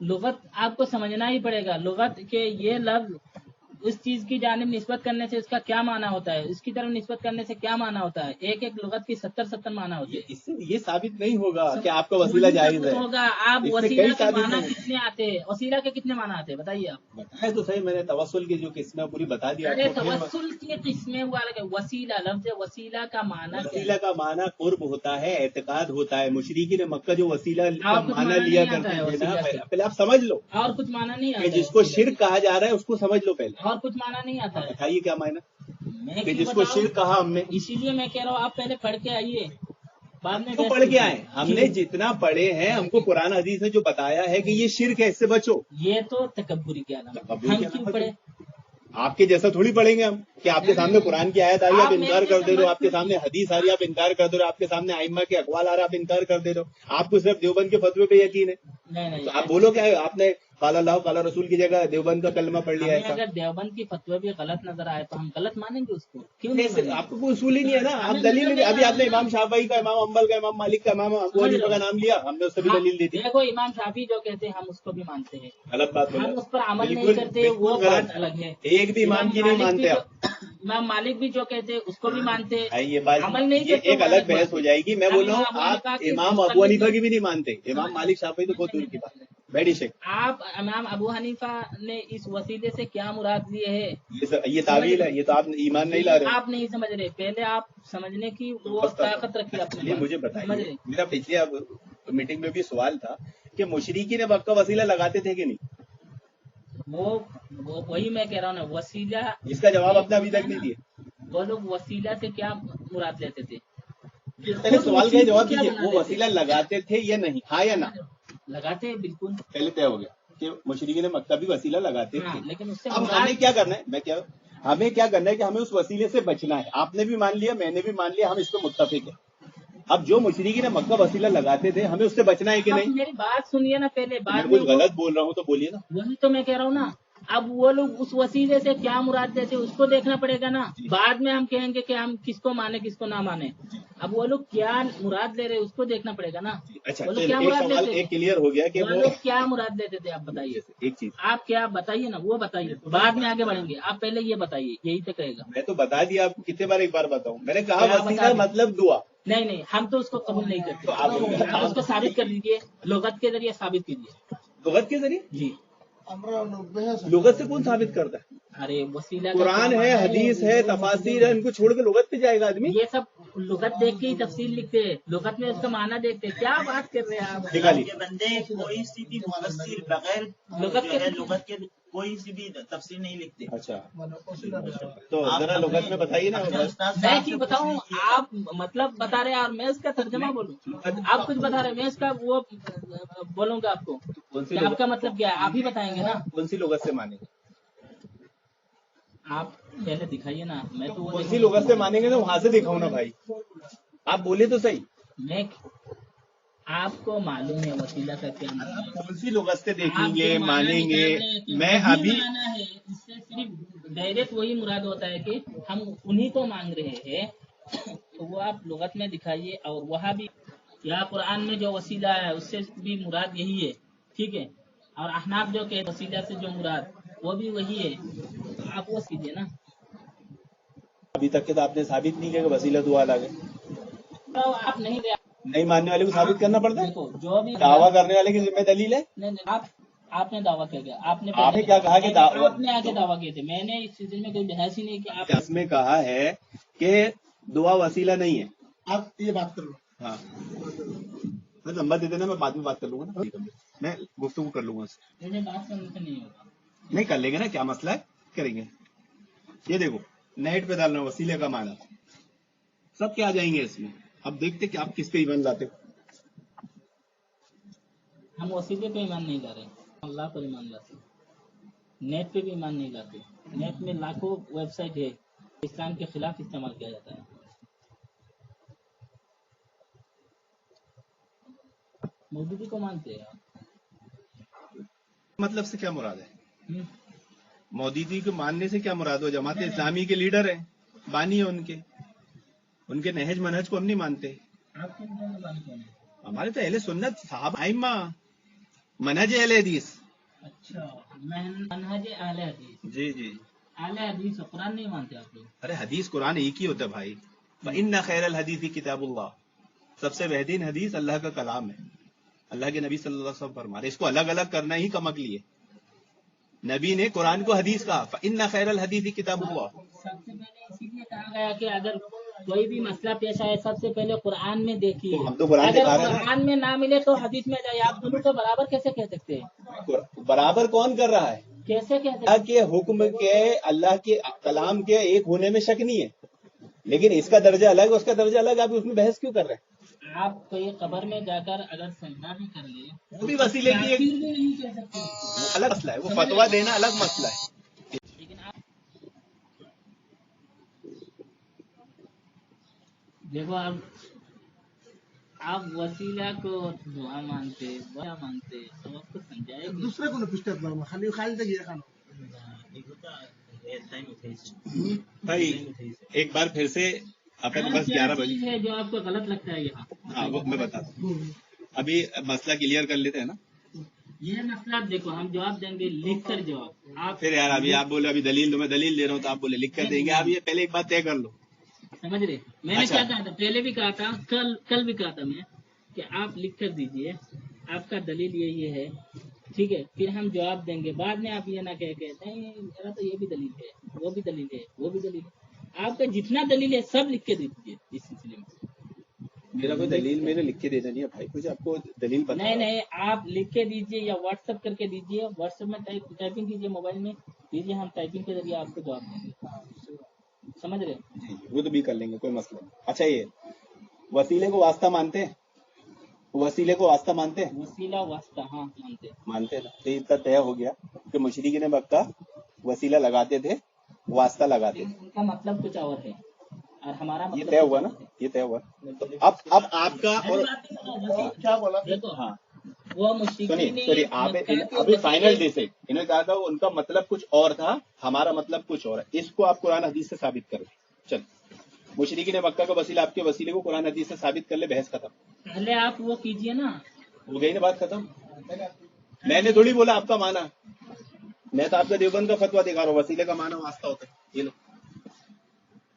लुगत आपको समझना ही पड़ेगा लुगत के ये लफ्ज उस चीज की जानिब निस्बत करने से इसका क्या माना होता है इसकी तरफ निस्बत करने से क्या माना होता है एक एक लुगत की 70 माना होती है इससे ये साबित नहीं होगा कि आपका वसीला जायज है। होगा आप इससे वसीला कई के साबित माना नहीं। कितने आते हैं वसीला के कितने माना आते हैं बताइए आप बताए तो सही, मैंने तवस्सुल की जो किस्में पूरी बता दी अरे आपको। फिर तवस्सुल की किस्में वो अलग है वसीला लफ्ज वसीला का माना क्या है? वसीला का माना कुर्ब होता है, एतकाद होता है। मुशरिकीन मक्का जो वसीला का और कुछ माना माना लिया नहीं आता करते है थे ना, वसीला से। पहले आप समझ लो और कुछ माना नहीं आता कि है जिसको वसीला शिर्क कहा जा रहा है उसको समझ लो पहले। से। और कुछ माना नहीं आता है बताइए क्या मायना मैं कि क्यों जिसको बताऊं? शिर्क कहा हमने, इसीलिए मैं कह रहा हूँ आप पहले पढ़ के आइए बाद में क्यों बहस पढ़ के कीजिए। आए? हमने जितना पढ़े हैं हमको कुरान हदीस ने जो बताया है कि ये शिर्क है, इससे बचो। ये तो तकब्बुरी क्या नाम तकब्बुरी हम क्या क्यों नाम? पढ़े आपके जैसा थोड़ी पढ़ेंगे हम कि आपके सामने कुरान की आयत आ रही है आप आप इनकार मेरे कर दे रहे हो, जैसा आपके मत सामने हदीस आ रही है आप इनकार कर दे रहे हो, आपके सामने आइम्मा के अकवाल आ रहा है आप इनकार कर दे रहे हो। आपको सिर्फ देवबंद के फतवे पे यकीन है नहीं नहीं तो आप बोलो क्या है, आपने काला अल्लाह काला रसूल की जगह देवबंद का कलमा पढ़ लिया हमें ऐसा। अगर देवबंद की फतवे भी गलत नजर आए तो हम गलत मानेंगे उसको क्यों नहीं ऐसे मानेंगे? आपको कोई उसूल ही नहीं है ना, आप हमें दलील मतलब अभी आपने इमाम शाफई का, इमाम अम्बल का, इमाम मालिक का, इमाम अबू हनीफा का नाम लिया, हमने उससे भी हाँ, दलील दी थी। देखो इमाम शाफी जो कहते हैं हम उसको भी मानते हैं गलत बात हम बोला, उस पर अमल नहीं बिल्कुल करते वो बिल्कुल बात गलत। अलग है एक भी इमाम की नहीं मालिक मानते भी आप। तो- इमाम मालिक भी जो कहते اس کو بھی مانتے بھائی یہ بات عمل نہیں یہ کرتے ایک الگ بحث ہو جائے گی. میں بول رہا ہوں آپ امام ابو حنیفہ کی بھی نہیں مانتے, امام مالک شافعی تو بہت دور کی بات ہے. بیٹی شیخ آپ امام ابو حنیفہ نے اس وسیلے سے کیا مراد لیے ہے یہ تعویل ہے, یہ تو آپ ایمان نہیں لا رہے. آپ نہیں سمجھ رہے, پہلے آپ سمجھنے کی وہ طاقت رکھیے اپنے یہ پاس. مجھے سمجھ بتائیے, رہے میرا پچھلے میٹنگ میں بھی سوال تھا کہ مشرکین مکہ وسیلہ لگاتے تھے کہ نہیں, وہی میں کہہ رہا ہوں نا, وسیلہ اس کا جواب آپ نے ابھی تک نہیں دیا. وہ لوگ وسیلہ سے کیا مراد لیتے تھے؟ پہلے سوال کا جواب دیجیے, وہ وسیلہ لگاتے تھے یا نہیں, ہاں یا نہ؟ لگاتے ہیں بالکل. پہلے طے ہو گیا کہ مشرکین مکہ بھی وسیلہ لگاتے ہاں, تھے. لیکن اس سے اب ہمیں کیا کرنا ہے, ہمیں کیا کرنا ہے کہ ہمیں اس وسیلے سے بچنا ہے. آپ نے بھی مان لیا, میں نے بھی مان لیا, ہم اس پہ متفق ہیں. اب جو مشرکین مکہ وسیلہ لگاتے تھے ہمیں اس سے بچنا ہے کہ آپ نہیں؟ میری بات سنیے نا پہلے, میں بعد کچھ میں غلط بول رہا ہوں تو بولیے نا. وہی تو میں کہہ رہا ہوں نا. اب وہ لوگ اس وسیلے سے کیا مراد دیتے اس کو دیکھنا پڑے گا نا. بعد میں ہم کہیں گے کہ ہم کس کو مانے کس کو نہ مانے. اب وہ لوگ کیا مراد لے رہے اس کو دیکھنا پڑے گا نا. اچھا وہ لوگ چلو, کیا ایک مراد سوال لیتے ایک کلیئر ہو گیا کہ وہ لوگ کیا مراد لیتے تھے, آپ بتائیے. ایک چیز آپ کیا بتائیے نا, وہ بتائیے, بعد میں آگے بڑھیں گے. آپ پہلے یہ بتائیے, یہی تو کہے گا. میں تو بتا دیا آپ کو کتنے بار, ایک بار بتاؤں. میں نے کہا کیا وسیلہ بتا دیں؟ مطلب دعا. نہیں, ہم تو اس کو قبول نہیں کرتے. تو آپ آپ اس کو ثابت کر دیجیے, لغت کے ذریعے ثابت کیجیے. لغت کے ذریعے, جی, لغت سے کون ثابت کرتا ہے؟ ارے وسیلہ کا قرآن کیا ہے, معنی حدیث ہے, تفاسیر ہے, ان کو چھوڑ کے لغت پہ جائے گا آدمی. یہ سب لغت دیکھ کے ہی تفصیل لکھتے ہیں, لغت میں اس کا معنی دیکھتے ہیں. کیا بات کر رہے ہیں آپ؟ نکالیے. کے بندے کوئی سی بھی مفسر بغیر لغت کے لغت کے کوئی سی بھی تفسیر نہیں لکھتے. اچھا تو ذرا لغت میں بتائیے نا. میں کیوں بتاؤں, آپ مطلب بتا رہے ہیں اور میں اس کا ترجمہ بولوں. آپ کچھ بتا رہے ہیں, میں اس کا وہ بولوں گا آپ کو. کہ آپ کا مطلب کیا ہے, آپ ہی بتائیں گے نا. کون سی لغت سے مانیں گے؟ آپ پہلے دکھائیے نا. میں تو کون سی لغت سے مانیں گے نا, وہاں سے دکھاؤں نا بھائی. آپ بولے تو صحیح. میں آپ کو معلوم ہے وسیلہ کا کیا معنی ہے. کون سی لغت سے دیکھیں آپ گے, جو معنی مانیں گے؟ نکال رہے ہیں کہ میں وہی ابھی معنی ہے, اس سے صرف ڈائریکٹ وہی مراد ہوتا ہے کہ ہم انہی کو مانگ رہے ہیں. تو وہ آپ لغت میں دکھائیے. اور وہاں بھی یا قرآن میں جو وسیلہ ہے اس سے بھی مراد یہی ہے, ٹھیک ہے. اور احناف جو کہ وسیلہ سے جو مراد وہ بھی وہی ہے. تو آپ وہ کیجیے نا. ابھی تک کے تو آپ نے ثابت نہیں کیا کہ وسیلہ دعا الگ ہے. تو آپ نہیں دے, نہیں ماننے والے کو ثابت کرنا پڑتا ہے. دیکھو جو بھی دعویٰ کرنے والے کی ذمہ دلیل ہے. نہیں, آپ نے دعویٰ کیا گیا, آپ نے کیا کہا کہ آپ نے آگے دعویٰ کیے تھے. میں نے اس سلسلے میں کوئی بحث ہی نہیں کی. آپ اس میں کہا ہے کہ دعا وسیلہ نہیں ہے. آپ یہ بات کر لو. ہاں, میں نمبر دے دینا, میں بعد میں بات کر لوں گا نا, میں گفتگو کر لوں گا اس سے. مجھے بات کرنے سے نہیں ہوگا. نہیں کر لیں گے نا, کیا مسئلہ ہے, کریں گے. یہ دیکھو نیٹ پہ ڈالنا وسیلے کا معنی, سب کیا آ جائیں گے اس میں. اب دیکھتے کہ آپ کس پہ ایمان لاتے ہو. ہم وسیلے پہ ایمان نہیں لا رہے, اللہ پر ایمان لاتے. نیٹ پہ بھی ایمان نہیں لاتے. نیٹ میں لاکھوں ویب سائٹ ہے, اسلام کے خلاف استعمال کیا جاتا ہے. مودودی کو مانتے ہیں آپ؟ مطلب سے کیا مراد ہے؟ ہم؟ مودودی کو ماننے سے کیا مراد ہو؟ جماعت اسلامی کے لیڈر ہیں, بانی ہیں ان کے نہج منہج کو ہم نہیں مانتے. آپ کے مانتے ہیں؟ ہمارے تو اہل سنت صحابہ ائمہ منہج اہل حدیث. اچھا, منہج اہل حدیث. جی جی, اہل حدیث قرآن نہیں مانتے آپ لوگ؟ ارے حدیث قرآن ایک ہی ہوتا ہے بھائی. فإن خیر الحدیث کتاب اللہ, سب سے بہترین حدیث اللہ کا کلام ہے. اللہ کے نبی صلی اللہ علیہ وسلم فرما رہے, اس کو الگ الگ کرنا ہی کم عقلی ہے. نبی نے قرآن کو حدیث کہا, فإن خیر الحدیث کتاب اللہ. سب سے پہلے اسی لیے کہا گیا کہ اگر کوئی بھی مسئلہ پیش آئے سب سے پہلے قرآن میں دیکھیے. ہم تو قرآن اگر دکھا رہے ہیں. قرآن میں نہ ملے تو حدیث میں جائے. آپ دونوں کو برابر کیسے کہہ سکتے ہیں؟ برابر کون کر رہا ہے؟ کیسے کہہ سکتے اللہ کے حکم کے, اللہ کے کلام کے ایک ہونے میں شک نہیں ہے, لیکن اس کا درجہ الگ ہے, اس کا درجہ الگ. آپ اس میں بحث کیوں کر رہے ہیں؟ آپ کوئی قبر میں جا کر اگر سجدہ بھی کر لے وہ بھی وسیلے کی ایک تاثیر بھی نہیں کہہ سکتے. وہ الگ مسئلہ ہے, وہ فتویٰ دینا الگ مسئلہ ہے. لیکن آپ دیکھو, آپ وسیلہ کو دعا مانتے, بڑا مانتے, اب آپ کو سمجھائے گی. دوسرے کو پشتت نہ خالی خالی تک یہ کھانا. بھائی ایک بار پھر سے اپنے بس 11 بجے چیز ہے جو آپ کو غلط لگتا ہے یہاں. ہاں وہ میں بتاتا ہوں. ابھی مسئلہ کلیئر کر لیتے ہیں نا. یہ مسئلہ देखो हम जवाब देंगे लिख कर जवाब आप फिर यार अभी आप बोले अभी दलील दो, मैं दलील दे रहा हूँ तो आप बोले लिख कर देंगे। आप ये पहले एक बात तय कर लो। समझ रहे मैंने अच्छा। क्या कहा था पहले भी कहा था कल भी कहा था मैं कि आप लिख कर दीजिए आपका दलील ये है ठीक है फिर हम जवाब देंगे बाद में आप ये ना कह के नहीं मेरा तो ये भी दलील है वो भी दलील है वो भी दलील है आपका जितना दलील है सब लिख के दीजिए इस सिलसिले में मेरा कोई दलील मेरे लिख के देना नहीं है भाई, कुछ आपको दलील बता। नहीं नहीं आप लिख के दीजिए या व्हाट्सएप करके दीजिए व्हाट्सएप में टाइपिंग कीजिए मोबाइल में दीजिए हम टाइपिंग के जरिए आपको जवाब देंगे समझ रहे जी, वो तो भी कर लेंगे, कोई मसला नहीं। अच्छा ये वसीले को वास्ता मानते हैं? वसीले को वास्ता मानते हैं? वसीला वास्ता हाँ मानते मानते हैं ना। तो इतना तय हो गया कि मुशरिकीन मक्का वसीला लगाते थे, वास्ता लगाते थे। उनका मतलब कुछ और है और हमारा ये मतलब तय कुछ हुआ और ना, है। ये तय हुआ। तो अब आपका और क्या बोला? देखो हाँ वो मुश्किल सुनिए आप अभी फाइनल डिसाइड इन्होंने कहा था उनका मतलब कुछ और था, हमारा मतलब कुछ और है। इसको आप कुरान हदीस से साबित कर लो। चल मुशरिकीन मक्का का वसीला आपके वसीले को कुरान हदीस से साबित कर ले, बहस खत्म पहले आप वो कीजिए ना हो गई ना, बात खत्म। मैंने थोड़ी बोला आपका माना, मैं तो आपका देवबंद का फतवा दिखा रहा हूँ, वसीले का माना वास्ता होता है। ये लो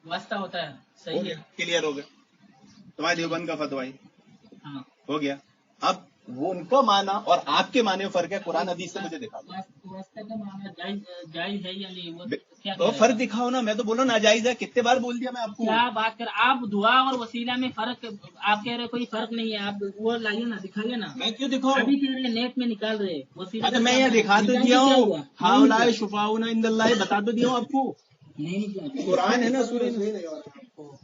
वास्ता होता है सही है क्लियर हो गया, तुम्हारे देवबंद का फतवा है, हाँ हो गया। अब वो उनका माना और आपके माने में फर्क है, कुरान हदीस से मुझे दिखा दो। वास्ता का माना जायज है या नहीं वो क्या तो फर्क दिखाओ ना, मैं तो बोलो नाजायज है, कितने बार बोल दिया मैं आपको। क्या बात कर आप दुआ और वसीला में फर्क आप कह रहे कोई फर्क नहीं है आप वो लाइए ना दिखाइए ना मैं क्यों दिखाऊं? अभी कह रहे नेट में निकाल रहे वसीला अच्छा का मैं क्या ये दिखा तो निकाल के दिया क्या हूँ, हुआ? हाउला शुफाउना इंदल्लाह बता तो दिया हूँ आपको। नहीं निकाला। कुरान है ना सूरह, नहीं नहीं और आपको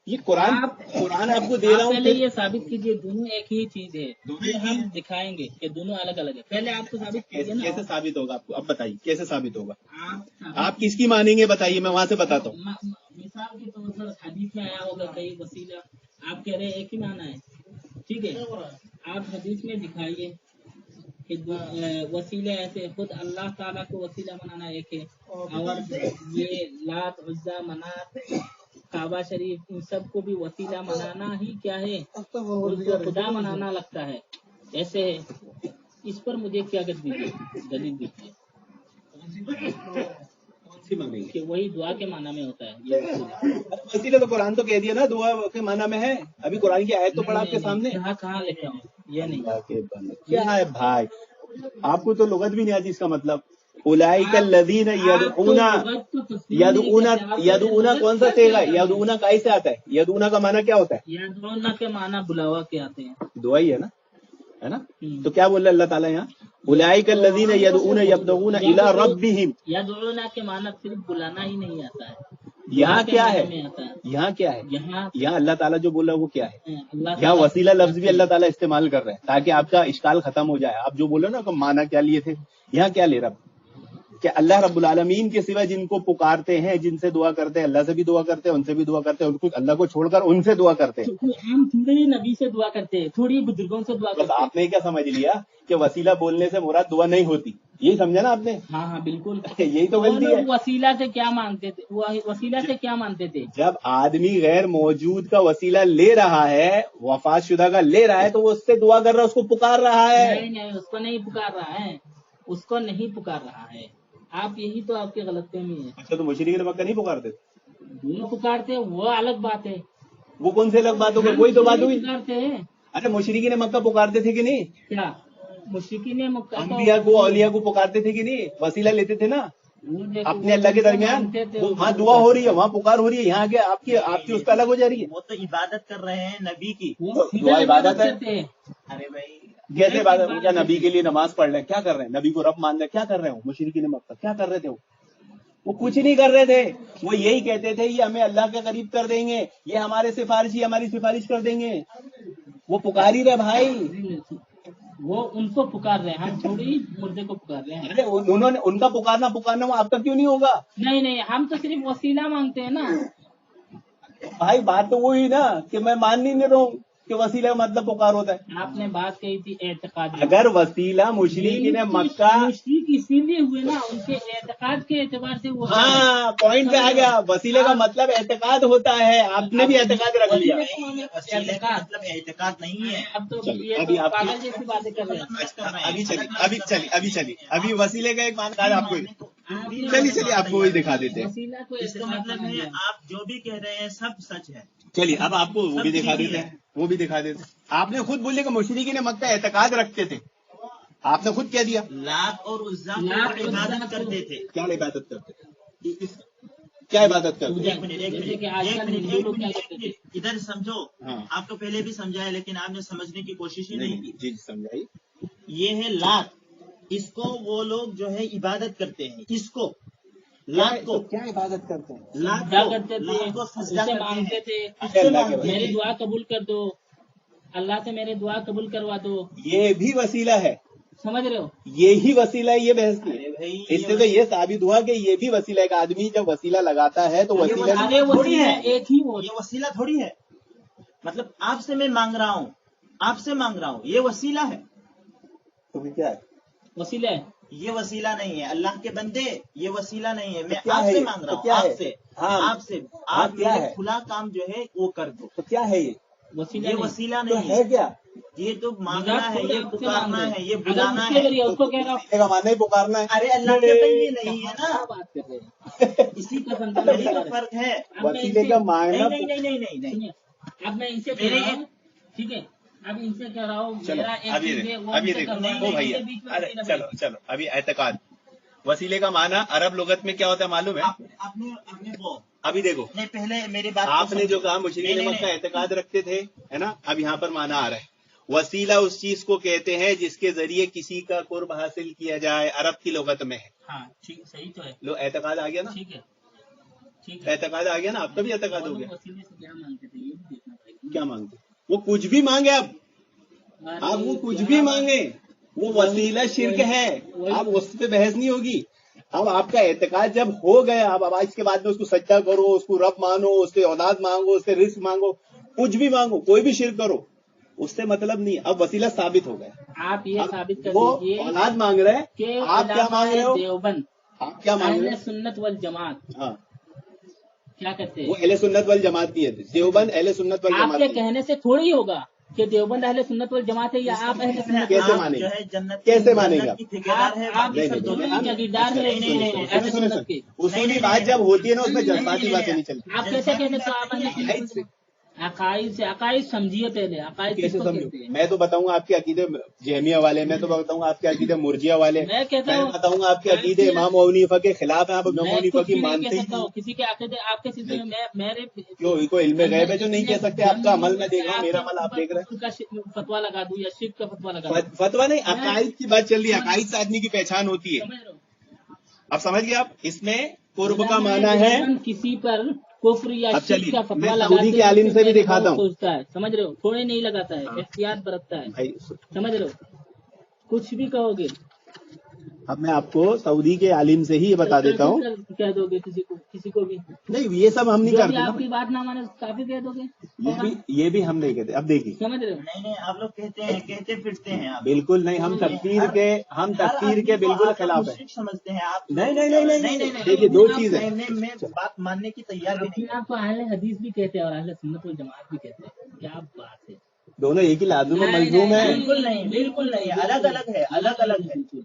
ये कुरान कुरान आपको दे रहा आप हूँ। पहले फिर ये साबित कीजिए दोनों एक ही चीज है दोनों फिर एक ही हम है। दिखाएंगे कि दोनों अलग अलग है पहले आपको साबित कीजिए ना कैसे साबित होगा आपको? अब बताइए कैसे साबित होगा? आप आप किसकी मानेंगे बताइए, मैं वहां से बताता हूँ। मिसाल के तौर पर हदीस में आया होगा कई वसीला आप कह रहे हैं एक ही माना है ठीक है आप हदीस में दिखाइए कि वसीले ऐसे खुद अल्लाह ताला को वसीला बनाना एक है और ये लात उज्जा मनात काबा शरीफ इन सबको भी वसीला मनाना ही क्या है उनको खुदा मनाना लगता है ऐसे है इस पर मुझे क्या कर दीजिए दलील दीजिए कौन सी मानेंगे? कि वही दुआ के माना में होता है ये वसीला वसीला तो कुरान तो कह दिया ना दुआ के माना में है। अभी कुरान की आयत तो पढ़ा आपके सामने। कहाँ लिखा हूँ ये नहीं क्या है भाई, आपको तो लुगत भी नहीं आती इसका मतलब। उलाइकल लज़ीना यदऊना, यदऊना कौन सा सेगा? यदऊना काई से आता है? यदऊना का माना क्या होता है? यदूना के माना बुलावा के आते हैं दुआ ही है ना? तो क्या बोल रहा है अल्लाह ताला यहाँ? उलाइकल लज़ीना यदऊना यब्तगूना इला रब्बिहिम। यदूना के माना सिर्फ बुलाना ही नहीं आता है यहाँ क्या है? में आता है यहाँ क्या है? यहाँ यहाँ अल्लाह ताला जो बोल रहा है वो क्या है? अल्लाह यहाँ वसीला लफ्ज भी अल्लाह ताला इस्तेमाल कर रहे हैं ताकि आपका इश्काल खत्म हो जाए। आप जो बोले ना कि माना क्या लिए थे, यहाँ क्या ले रहा कि अल्लाह रब्बुल आलमीन के सिवा जिनको पुकारते हैं, जिनसे दुआ करते हैं, अल्लाह से भी दुआ करते हैं, उनसे भी दुआ करते हैं, उनको अल्लाह को छोड़कर उनसे दुआ करते हैं। तो हम थोड़ी नबी से दुआ करते हैं थोड़ी बुजुर्गों से दुआ बस करते हैं आपने क्या समझ लिया कि वसीला बोलने से मुराद दुआ नहीं होती, यही समझा ना आपने? हाँ हाँ बिल्कुल यही तो वो गलती है। लोग वसीला से क्या मानते थे वसीला से क्या मानते थे जब आदमी गैर मौजूद का वसीला ले रहा है, वफात शुदा का ले रहा है, तो वो उससे दुआ कर रहा है, उसको पुकार रहा है। नहीं नहीं उसको नहीं पुकार रहा है उसको नहीं पुकार रहा है आप यही तो आपकी गलतफहमी है अच्छा तो मुशरिक मक्का नहीं पुकारते? वो पुकारते वो अलग बात है वो कौन से अलग बात हो गई? वही तो बात हुई। पुकारते हैं अच्छा मुशरिक मक्का पुकारते थे कि नहीं? क्या मुश्रिकीन ने मक्का अंबिया को औलिया को पुकारते थे कि नहीं? वसीला लेते थे ना अपने अल्लाह के दरमियान। वहाँ दुआ हो रही है, वहाँ पुकार हो रही है, यहाँ के आपकी उस पर अलग हो जा रही है। वो तो इबादत कर रहे हैं नबी की। दुआ इबादत है। अरे भाई कैसे इबादत? क्या नबी के लिए नमाज पढ़ रहे हैं? क्या कर रहे हैं? नबी को रब मान रहे हैं? क्या कर रहे हो? मुशरिकीन मक्का क्या कर रहे थे? वो कुछ नहीं कर रहे थे, वो यही कहते थे ये हमें अल्लाह के करीब कर देंगे, ये हमारे सिफारिशी हमारी सिफारिश कर देंगे। वो पुकार ही रहे भाई, वो उनको पुकार रहे हैं हम थोड़ी मुर्दे को पुकार रहे हैं अरे उन्होंने उनका पुकारना वो आपका क्यों नहीं होगा? नहीं नहीं हम तो सिर्फ वसीला मांगते हैं ना भाई बात तो वही ना कि मैं मान नहीं रहा हूँ, कि वसीला का मतलब पुकार होता है। आपने बात कही थी एतकाद, अगर वसीला मुशरिकीन मक्का, मुशरिक इसीलिए हुए ना, उनके एतकाद के एतबार से वो। हाँ पॉइंट पे आ गया, वसीले का मतलब एतकाद होता है, आपने भी एतकाद रख लिया। वसीले का मतलब एतकाद नहीं है। अब तो चलिए, ये अभी तो आपकी- पागल जैसी बातें कर रहे हैं। अभी वसीले का एक मान कार्ड आपको, चलिए आपको वही दिखा देते हैं। वसीला को इसका एतकाद मतलब बना है दिया। आप जो भी कह रहे हैं सब सच है। चलिए अब आपको वो भी दिखा देते हैं, वो भी दिखा देते हैं। आपने खुद बोले कि मुशरिकीन मक्का एतकाद रखते थे, आपने खुद कह दिया। लात और उज्जा लात को और इबादत उज्जा करते थे। क्या इबादत करते थे? क्या इबादत करते थे? एक मिनट एक जैसे कि मिनट आजकल एक मिनट हिंदू एक लोग क्या मिनट करते थे? इधर समझो। हाँ। आपको पहले भी समझाया लेकिन आपने समझने की कोशिश ही नहीं नहीं की। जी समझाई। ये है लात, इसको वो लोग जो है इबादत करते हैं। इसको लात को क्या इबादत करते हैं? लात क्या को करते थे, लात को सजदा उसे करते मांगते हैं। थे, अरे अल्लाह के मेरी बंदे, दुआ कबूल कर दो, अल्लाह से मेरी दुआ कबूल करवा दो। ये भी वसीला है, समझ रहे हो? ये ही वसीला है, ये बहस अरे नहीं। भाई इससे तो ये साबित हुआ कि ये भी वसीला है। एक आदमी जब वसीला लगाता है तो वसीला अरे वो थोड़ी है। एक ही वो ये वसीला थोड़ी है। मतलब आपसे मैं मांग रहा हूँ, आपसे मांग रहा हूँ, ये वसीला है। तो फिर क्या है? वसीला है। ये वसीला नहीं है अल्लाह के बंदे, ये वसीला नहीं है। मैं क्या है आपसे ये? मांग रहा तो हूँ, क्या है? आपसे हाँ। आपसे हाँ, आप क्या मेरे है? खुला काम जो है वो कर दो। तो क्या है ये? वसीला ये नहीं। वसीला तो नहीं है है। क्या? ये तो मांगना है, ये पुकारना है, ये अगर बुलाना उसके है। जरिए उसको कह रहा हूँ, वसीले का मानना ही पुकारना है। अरे अल्लाह के बंदे नहीं है ना, क्या बात कर रहे हैं? इसी का संबंध यही तो फर्क है। अब मैं वसीले इनसे- का मांगना नहीं नहीं नहीं नहीं नहीं सुनिए, अब मैं इनसे कह मेरे रहा हूँ, ठीक है, अब इनसे कह रहा हूँ, चलो मेरा एक अभी चीज है, देखो, वो अभी उनसे देखो, करवाएं, ओ इनके भैया, बीच में अरे वसीला चलो चलो, अभी एतकाद वसीले का माना अरब लुगत में क्या होता है मालूम है? आपने वो अभी देखो, नहीं पहले मेरी बात को आपने जो समझो। कहा नहीं, मुशरिकीन नहीं, मक्का नहीं। एतकाद रखते थे, है ना? अब यहाँ पर माना आ रहा है, वसीला उस चीज को कहते हैं जिसके जरिए किसी का कुर्ब हासिल किया जाए। अरब की लुगत में है। हाँ ठीक, सही तो है, लो एतकाद आ गया ना? ठीक है, ठीक है। एतकाद आ गया ना? आपका भी एतकाद वो हो लोग गया। वसीले से क्या मांगते थे, ये भी देखना पड़ेगा। क्या मांगते? वो कुछ भी मांगे, अब वो कुछ भी मांगे, वो वसीला शिर्क है। अब उस पे बहस नहीं होगी। अब आपका एतकाद जब हो गया, अब इसके बाद में उसको सच्चा करो, उसको रब मानो, उससे औलाद मांगो, उससे रिस्क मांगो, कुछ भी मांगो, कोई भी शिर्क करो, उससे मतलब नहीं। अब वसीला साबित हो गया। आप ये अब साबित कर वो दीजिए औलाद मांग रहे हैं, कि आप क्या मांग रहे हो? देवबंद आप क्या मांग रहे अहले हो? सुन्नत वल जमात हाँ, क्या कहते वो हैं? अहले सुन्नत वल जमात की है, देवबंद अहले सुन्नत वल जमात आपके की है। कहने से थोड़ी होगा कि देवबंद अहले सुन्नत वल जमात है या आप अहले सुन्नत कैसे आप मानेंगे? जो है जन्नत कैसे मानेंगे जन्नत आप? की ठेकेदार है, आप बाकी नहीं, सब नहीं, दोनों नहीं, की- जगीरदार है नहीं, नहीं, नहीं, नहीं, अहले सुन्नत के। उसूली बात जब होती है ना, उसमें जज्बाती बातें नहीं चलती। आप कैसे कहते तो आप अहले सुन्नत वल जमात? अकाइद से, अकाइद समझिए पहले, अकाइद कैसे किसको समझो? कहते हैं? मैं तो बताऊंगा आपके अकीदे जहमिया वाले, मैं तो बताऊंगा आपके अकीदे मुर्जिया वाले, मैं कहता मैं हूँ बताऊंगा आपके अकीदे इमाम अबू हनीफा के खिलाफ है। आप इमाम मैं हनीफा कुछ की भी नहीं मानते कह ही सकता नहीं। हूँ किसी के आकिदे आपके सिलसिले में मेरे क्यों कोई इल्म गैब है जो नहीं कह सकते? आपका अमल मैं देख रहा हूँ, मेरा अमल आप देख रहे हैं। का फतवा लगा दूं या शिर्क का फतवा लगा दूं, फतवा नहीं, अकाइद की बात चल रही है। अकाइद से आदमी की पहचान होती है। समझ रहे हो? अब समझ गए आप? इसमें कुर्ब का माना है। देवबंद किसी पर कुफ्र या अब शिर्क चलिए, का मैं फतवा सऊदी लगाते के आलिम से भी बहुत दिखाता हूँ। सोचता है, समझ रहे हो? थोड़े नहीं लगाता है, एहतियात बरतता है, भाई समझ रहे हो? कुछ भी कहोगे अब मैं आपको सऊदी के आलिम से ही ये बता देता हूँ। कह दोगे किसी को भी, नहीं, ये सब हम नहीं जो भी करते ना। आपकी बात ना माने काफी कह दोगे, ये भी हम नहीं कहते। अब देखिए, समझ रहे हो? नहीं नहीं, आप लोग कहते फिरते हैं आप। बिल्कुल नहीं, हम तकफीर के बिल्कुल खिलाफ है। मुश्रिक समझते हैं आप। नहीं, देखिए दो चीज है। मैं बात मानने की तैयार भी नहीं अपने आप को अहले हदीस भी कहते हैं और अहले सुन्नत वल जमात भी कहते हैं, क्या बात है? दोनों एक ही लाजुम और नहीं, मजलूम है। बिल्कुल नहीं, बिल्कुल नहीं, अलग अलग है, अलग अलग है। बिल्कुल,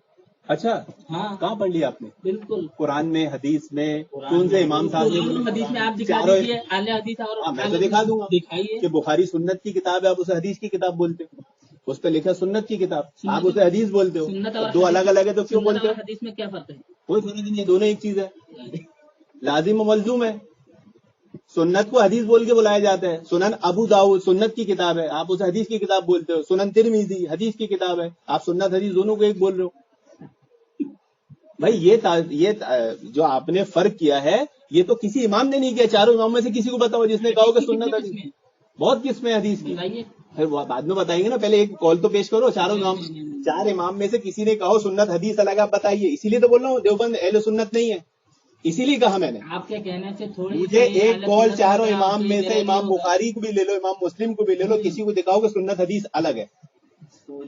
अच्छा, हाँ कहाँ पढ़ लिया आपने? बिल्कुल। कुरान में, हदीस में, कौन से इमाम साहब ने बोला? हदीस में आप दिखा चारों- दीजिए अहले हदीस और हाँ, मैं तो दिखा दूंगा दिखाइए। कि बुखारी सुन्नत की किताब है, आप उसे हदीस की किताब बोलते हो। उस पर लिखा सुन्नत की किताब, आप उसे हदीस बोलते सुन्नत हो। और दो अलग अलग है तो क्यों सुन्नत बोलते और हो? हदीस में क्या फर्क है? कोई फर्क नहीं है, दोनों एक चीज है, लाजिम और मलजूम है। सुन्नत को हदीस बोल के बुलाया जाता है। सुनन अबू दाऊद सुन्नत की किताब है, आप उसे हदीस की किताब बोलते हो। सुनन तिरमिज़ी हदीस की किताब है, आप सुन्नत हदीस दोनों को एक बोल रहे हो। भाई ये जो आपने फर्क किया है, ये तो किसी इमाम ने नहीं किया। चारों इमाम में से किसी को बताओ जिसने कहा कि सुन्नत हदीस। बहुत किस्में हदीस की, बताइए। फिर बाद में बताएंगे ना, पहले एक कॉल तो पेश करो। चार इमाम में से किसी ने कहा सुन्नत हदीस अलग, आप बताइए। इसीलिए तो बोल रहा हूँ देवबंद अहले सुन्नत नहीं है। اسی لیے کہا میں نے. آپ کے کہنے سے تھوڑی مجھے ایک کال چاروں امام میں سے امام بخاری کو بھی لے لو, امام مسلم کو بھی لے لو, کسی کو دکھاؤ کہ سنت حدیث الگ ہے.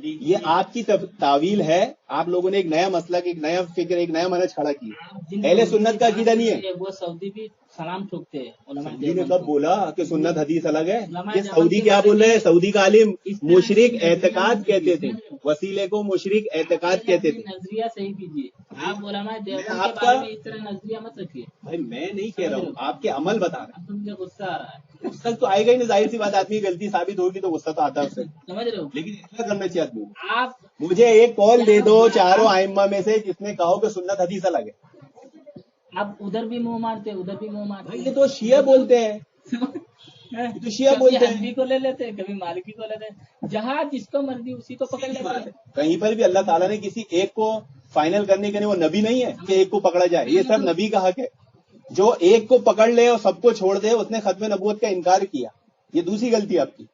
یہ آپ کی تعویل ہے. آپ لوگوں نے ایک نیا مسلک, ایک نیا فکر, ایک نیا منہج کھڑا کیا. اہل سنت کا عقیدہ نہیں ہے. وہ سعودی بھی سلام ٹھوکتے ہیں. سعودی نے کب بولا کہ سنت حدیث الگ ہے؟ یہ سعودی کیا بول رہے ہیں؟ سعودی کا عالم مشرک اعتقاد کہتے تھے, وسیلے کو مشرک اعتقاد کہتے تھے. نظریہ صحیح کیجیے. آپ علماء دیوبند آپ کے بارے میں اس طرح نظریہ مت رکھیے. بھائی میں نہیں کہہ رہا ہوں, آپ کے عمل بتا رہا اب مجھے غصہ آ رہا ہے. ہوں. غصہ تو آئے گا ہی نہیں, ظاہر سی بات. آدمی غلطی ثابت ہوگی تو غصہ تو آتا ہے اس سے, سمجھ رہے ہو؟ لیکن اتنا کرنا چاہیے آدمی کو. آپ مجھے ایک کال دے دو چاروں آئمہ میں سے جس نے کہو کہ سنت حدیث الگ ہے. اب ادھر بھی منہ مارتے, ادھر بھی منہ مارتے. بھائی یہ تو شیعہ بولتے ہیں, تو شیعہ بولتے ہیں. حنفی کو لے لیتے ہیں, کبھی مالکی کو لیتے ہیں. جہاں جس کو مرضی اسی کو پکڑ لیتے ہیں. کہیں پر بھی اللہ تعالیٰ نے کسی ایک کو فائنل کرنے کے لیے, وہ نبی نہیں ہے کہ ایک کو پکڑا جائے. یہ سب نبی کا حق ہے. جو ایک کو پکڑ لے اور سب کو چھوڑ دے, اس نے ختم نبوت کا انکار کیا. یہ دوسری غلطی آپ کی.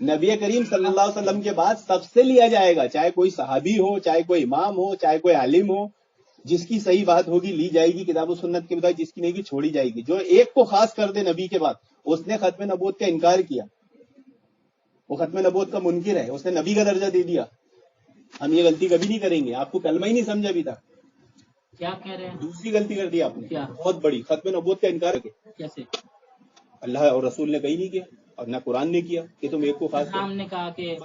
نبی کریم صلی اللہ علیہ وسلم کے بعد سب سے لیا جائے گا, چاہے کوئی صحابی ہو, چاہے کوئی امام ہو, چاہے کوئی عالم ہو. جس کی صحیح بات ہوگی لی جائے گی کتاب و سنت کے مطابق, جس کی نہیں کی چھوڑی جائے گی. جو ایک کو خاص کر دے نبی کے بعد, اس نے ختم نبوت کا انکار کیا, وہ ختم نبوت کا منکر ہے, اس نے نبی کا درجہ دے دیا. ہم یہ غلطی کبھی نہیں کریں گے. آپ کو کلمہ ہی نہیں سمجھا ابھی تک. کیا کہہ رہے ہیں؟ دوسری غلطی کر دی آپ نے, کیا؟ بہت بڑی. ختم نبوت کا انکار کیا. کیسے؟ اللہ اور رسول نے کہیں نہیں کیا, اور نہ قرآن نے کیا کہ تم ایک کو خاص ہم نے کہا کہ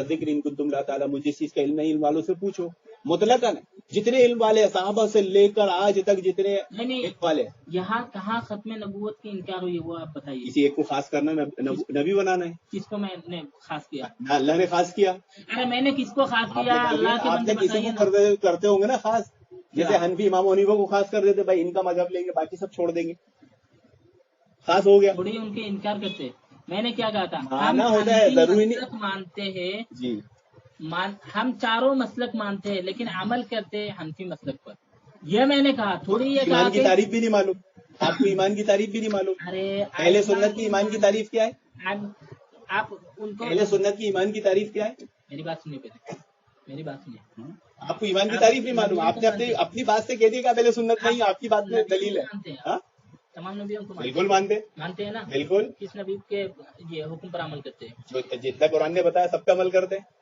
ذکر ان کنتم لا تعلمون. جس چیز کا علم نہیں, علم والوں سے پوچھو. مطلقاً جتنے علم والے صحابہ سے لے کر آج تک جتنے علم والے, یہاں کہاں ختم نبوت کی انکار ہوئی وہ آپ بتائیے. کسی ایک کو خاص کرنا نبی بنانا ہے. کس کو میں نے خاص کیا؟ نہ اللہ نے خاص کیا. ارے میں نے کس کو خاص کیا؟ اللہ کے آپ بندے نے کسی بتائیے کو نا. کرتے ہوں گے نا خاص, جیسے حنفی امام حنیفہ کو خاص کر دیتے, بھائی ان کا مذہب لیں گے باقی سب چھوڑ دیں گے, خاص ہو گیا. تھوڑی ان کے انکار کرتے. میں نے کیا کہا تھا؟ ماننا ہوتا ہے, ضروری نہیں. مسلک مانتے ہیں جی, ہم چاروں مسلک مانتے ہیں, لیکن عمل کرتے ہیں حنفی مسلک پر. یہ میں نے کہا. تھوڑی یہ کہا ایمان کی کہ تعریف بھی نہیں معلوم. آپ کو ایمان کی تعریف بھی نہیں معلوم. ارے اہل سنت کی ایمان کی تعریف کیا ہے؟ آپ ان کو اہل سنت کی ایمان کی تعریف کیا ہے؟ میری بات سنیے پہلے, میری بات سنیے. آپ کو ایمان کی تعریف نہیں معلوم. آپ نے اپنی بات سے کہہ دیا کہ آپ اہل سنت نہیں, آپ کی بات میں دلیل ہے. ہاں تمام نبیوں کو بالکل مانتے ہیں نا. بالکل. کس نبی کے یہ حکم پر عمل کرتے ہیں؟ جو جتنا قرآن نے بتایا سب کا عمل کرتے ہیں.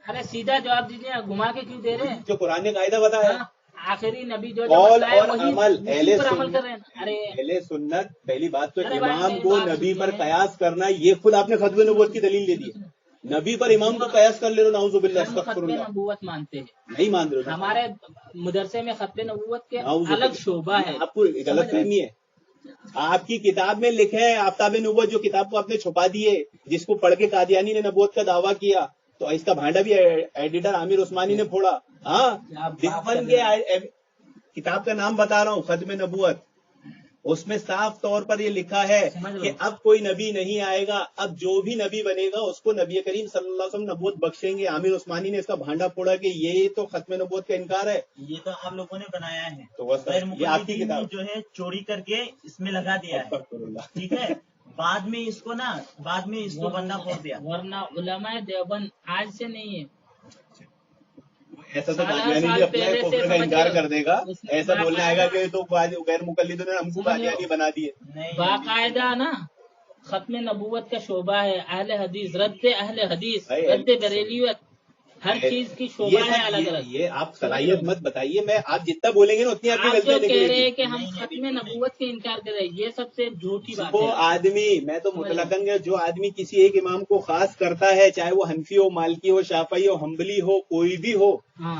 ارے سیدھا جواب دیجیے, گھما کے کیوں دے رہے ہیں؟ جو قرآن نے قاعدہ بتایا, آخری نبی جو قول بتایا اور وہی عمل. اسی پر عمل کر رہے ہیں. ارے اہل سنت, پہلی بات تو ارے بھائی امام میری کو بات نبی پر سنیے. قیاس کرنا, یہ خود آپ نے ختم نبوت کی دلیل دے دی. نبی پر امام کو قیاس کر لے رہے, نعوذ باللہ, ہم استغفر ختم اللہ. نبوت مانتے ہیں. نہیں مان رہے. ہمارے مدرسے میں ختم نبوت کے نعوذ الگ شعبہ ہے. آپ کو غلط فہمی ہے. آپ کی کتاب میں لکھے ہیں آفتاب نبوت, جو کتاب کو آپ نے چھپا دیے, جس کو پڑھ کے قادیانی نے نبوت کا دعویٰ کیا, تو اس کا بھانڈا بھی ایڈیٹر عامر عثمانی نے پھوڑا. ہاں, دیوبند کے کتاب کا نام بتا رہا ہوں, ختم نبوت. اس میں صاف طور پر یہ لکھا ہے کہ اب کوئی نبی نہیں آئے گا, اب جو بھی نبی بنے گا اس کو نبی کریم صلی اللہ علیہ وسلم نبوت بخشیں گے. عامر عثمانی نے اس کا بھانڈا پھوڑا کہ یہ تو ختم نبوت کا انکار ہے. یہ تو آپ لوگوں نے بنایا ہے, تو بس یہ آپ کی کتاب جو ہے چوری کر کے اس میں لگا دیا ہے. ٹھیک ہے, بعد میں اس کو بندہ پھوڑ دیا. ورنہ علماء دیوبند آج سے نہیں ہے. ایسا تو قادیانی بھی اپنا کفر کا انکار کر دے گا. ایسا بولنے آئے گا کہ تو غیر مقلدوں نے ہم کو قادیانی بنا دیے. باقاعدہ نا ختم نبوت کا شعبہ ہے. اہل حدیث, رد اہل حدیث, رد بریلیت, ہر چیز کی شعبہ ہے الگ الگ. یہ آپ صلاحیت مت بتائیے. میں آپ جتنا بولیں گے نا اتنی آپ کی آپ جو غلطیاں کہہ رہے نکلیں ہیں گی. کہ ہم ختم نبوت کے انکار کر رہے ہیں, یہ سب سے جھوٹی بات وہ ہے. آدمی, میں تو مطلقاً جو آدمی کسی ایک امام کو خاص کرتا ہے, چاہے وہ حنفی ہو, مالکی ہو, شافعی ہو, حنبلی ہو, کوئی بھی ہو,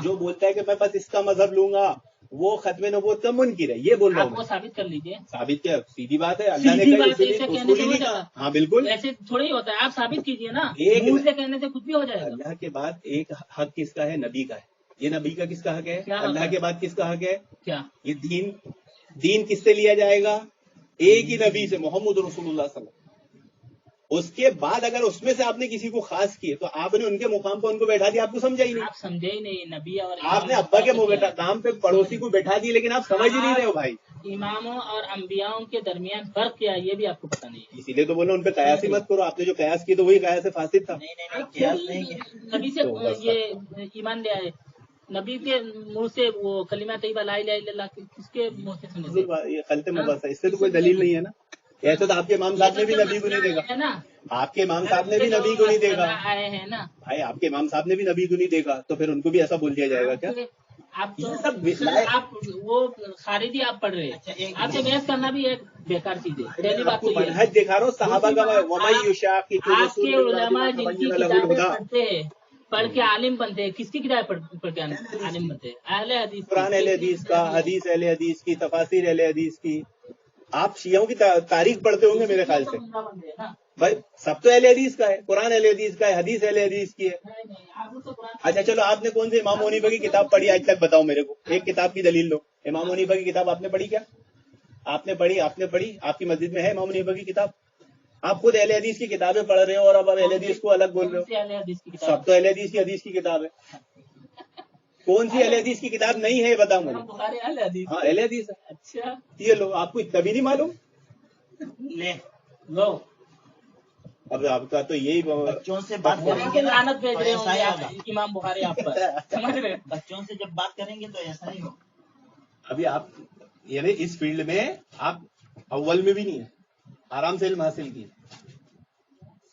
جو بولتا ہے کہ میں بس اس کا مذہب لوں گا, وہ ختم نبوت کا منکر ہے. یہ بول رہا آپ ہوں کو میں. ثابت کر لیجیے. ثابت کیا, سیدھی بات ہے. اللہ نے سیدھی کہا بات ہے, اسی اسے لیے کہنے سے اصولی ہو نہیں جاتا. کہا. ہاں بالکل, ایسے تھوڑی ہوتا ہے. آپ ثابت کیجیے نا, ایک منہ سے کہنے سے کچھ بھی ہو جائے گا. اللہ کے بعد ایک حق کس کا ہے؟ نبی کا ہے. یہ نبی کا کس کا حق ہے؟ کیا حق اللہ ہے؟ کے بعد کس کا حق ہے؟ کیا یہ دین کس سے لیا جائے گا؟ ایک ہی نبی سے, محمد رسول اللہ صلی اللہ علیہ وسلم. اس کے بعد اگر اس میں سے آپ نے کسی کو خاص کیے تو آپ نے ان کے مقام پر ان کو بیٹھا دیا. آپ کو سمجھا ہی نہیں. آپ سمجھے ہی نہیں. نبی اور آپ نے ابا کے کام پہ پڑوسی کو بیٹھا دی, لیکن آپ سمجھ ہی نہیں رہے ہو بھائی. اماموں اور انبیاؤں کے درمیان فرق کیا ہے یہ بھی آپ کو پتہ نہیں ہے. اسی لیے تو بولو ان پہ قیاس ہی مت کرو. آپ نے جو قیاس کی تو وہی قیاس فاسد تھا. نبی سے یہ ایمان لے آئے, नबी के मुंह से वो कलिमा तैयबा ला इलाहा इल्लल्लाह किसके मुंह से सुने थे? ये खलत मुबस है, इससे तो कोई दलील नहीं है ना। ऐसे तो आपके इमाम साहब ने भी नबी को नहीं देखा, है ना, आपके इमाम साहब ने भी नबी को नहीं देखा आए हैं ना। भाई, आपके इमाम साहब ने भी नबी को नहीं देखा, तो फिर उनको भी ऐसा बोल दिया जाएगा क्या? आप ये तो सब आप वो खारिजी आप पढ़ रहे हैं, आपसे बहस करना भी एक बेकार चीज है। पहली बात आपको तो ये है। मनहज दिखा रहा हूँ साहबा का, वमई युशाकिकुर आपके रसूल उलमा जिनकी लहुल किताबें हुदा। पढ़ते हैं, पढ़ के आलिम बनते हैं, किसकी किताब पढ़ के आलिम बनते हैं? अहले हदीस की। कुरान अहले हदीस का, हदीस अहले हदीस की, तफासिर अहले हदीस की। आप शियों की तारीख पढ़ते होंगे मेरे ख्याल से भाई, सब तो अहले हदीस का है, कुरान अहले हदीस का है, हदीस अहले हदीस की है। अच्छा चलो, आपने कौन से इमाम हनीफा की किताब पढ़ी आज तक, बताओ मेरे को, एक किताब की दलील लो। इमाम हनीफा की किताब आपने पढ़ी क्या? आपने पढ़ी? आपकी मस्जिद में है इमाम हनीफा की किताब? आप खुद अहले हदीस की किताबें पढ़ रहे हो और अब अहले हदीस को अलग बोल रहे हो। सब तो अहले हदीस की किताब है। कौन सी अहले हदीस की किताब नहीं है, बताओ मुझे। हाँ अहले हदीस है। अच्छा ये लो, आपको इतना भी नहीं मालूम? ले लो, अब आपका तो यही बच्चों से बात वहाँ करेंगे से ना लानत भेज तो रहे ऐसा होंगे ही आप, होगा। इमाम बुखारी आप पर, समझ रहे हैं? बच्चों से जब बात करेंगे तो ऐसा ही होगा। अभी आप यानी इस फील्ड में आप अव्वल में भी नहीं है, आराम से इल्म हासिल की।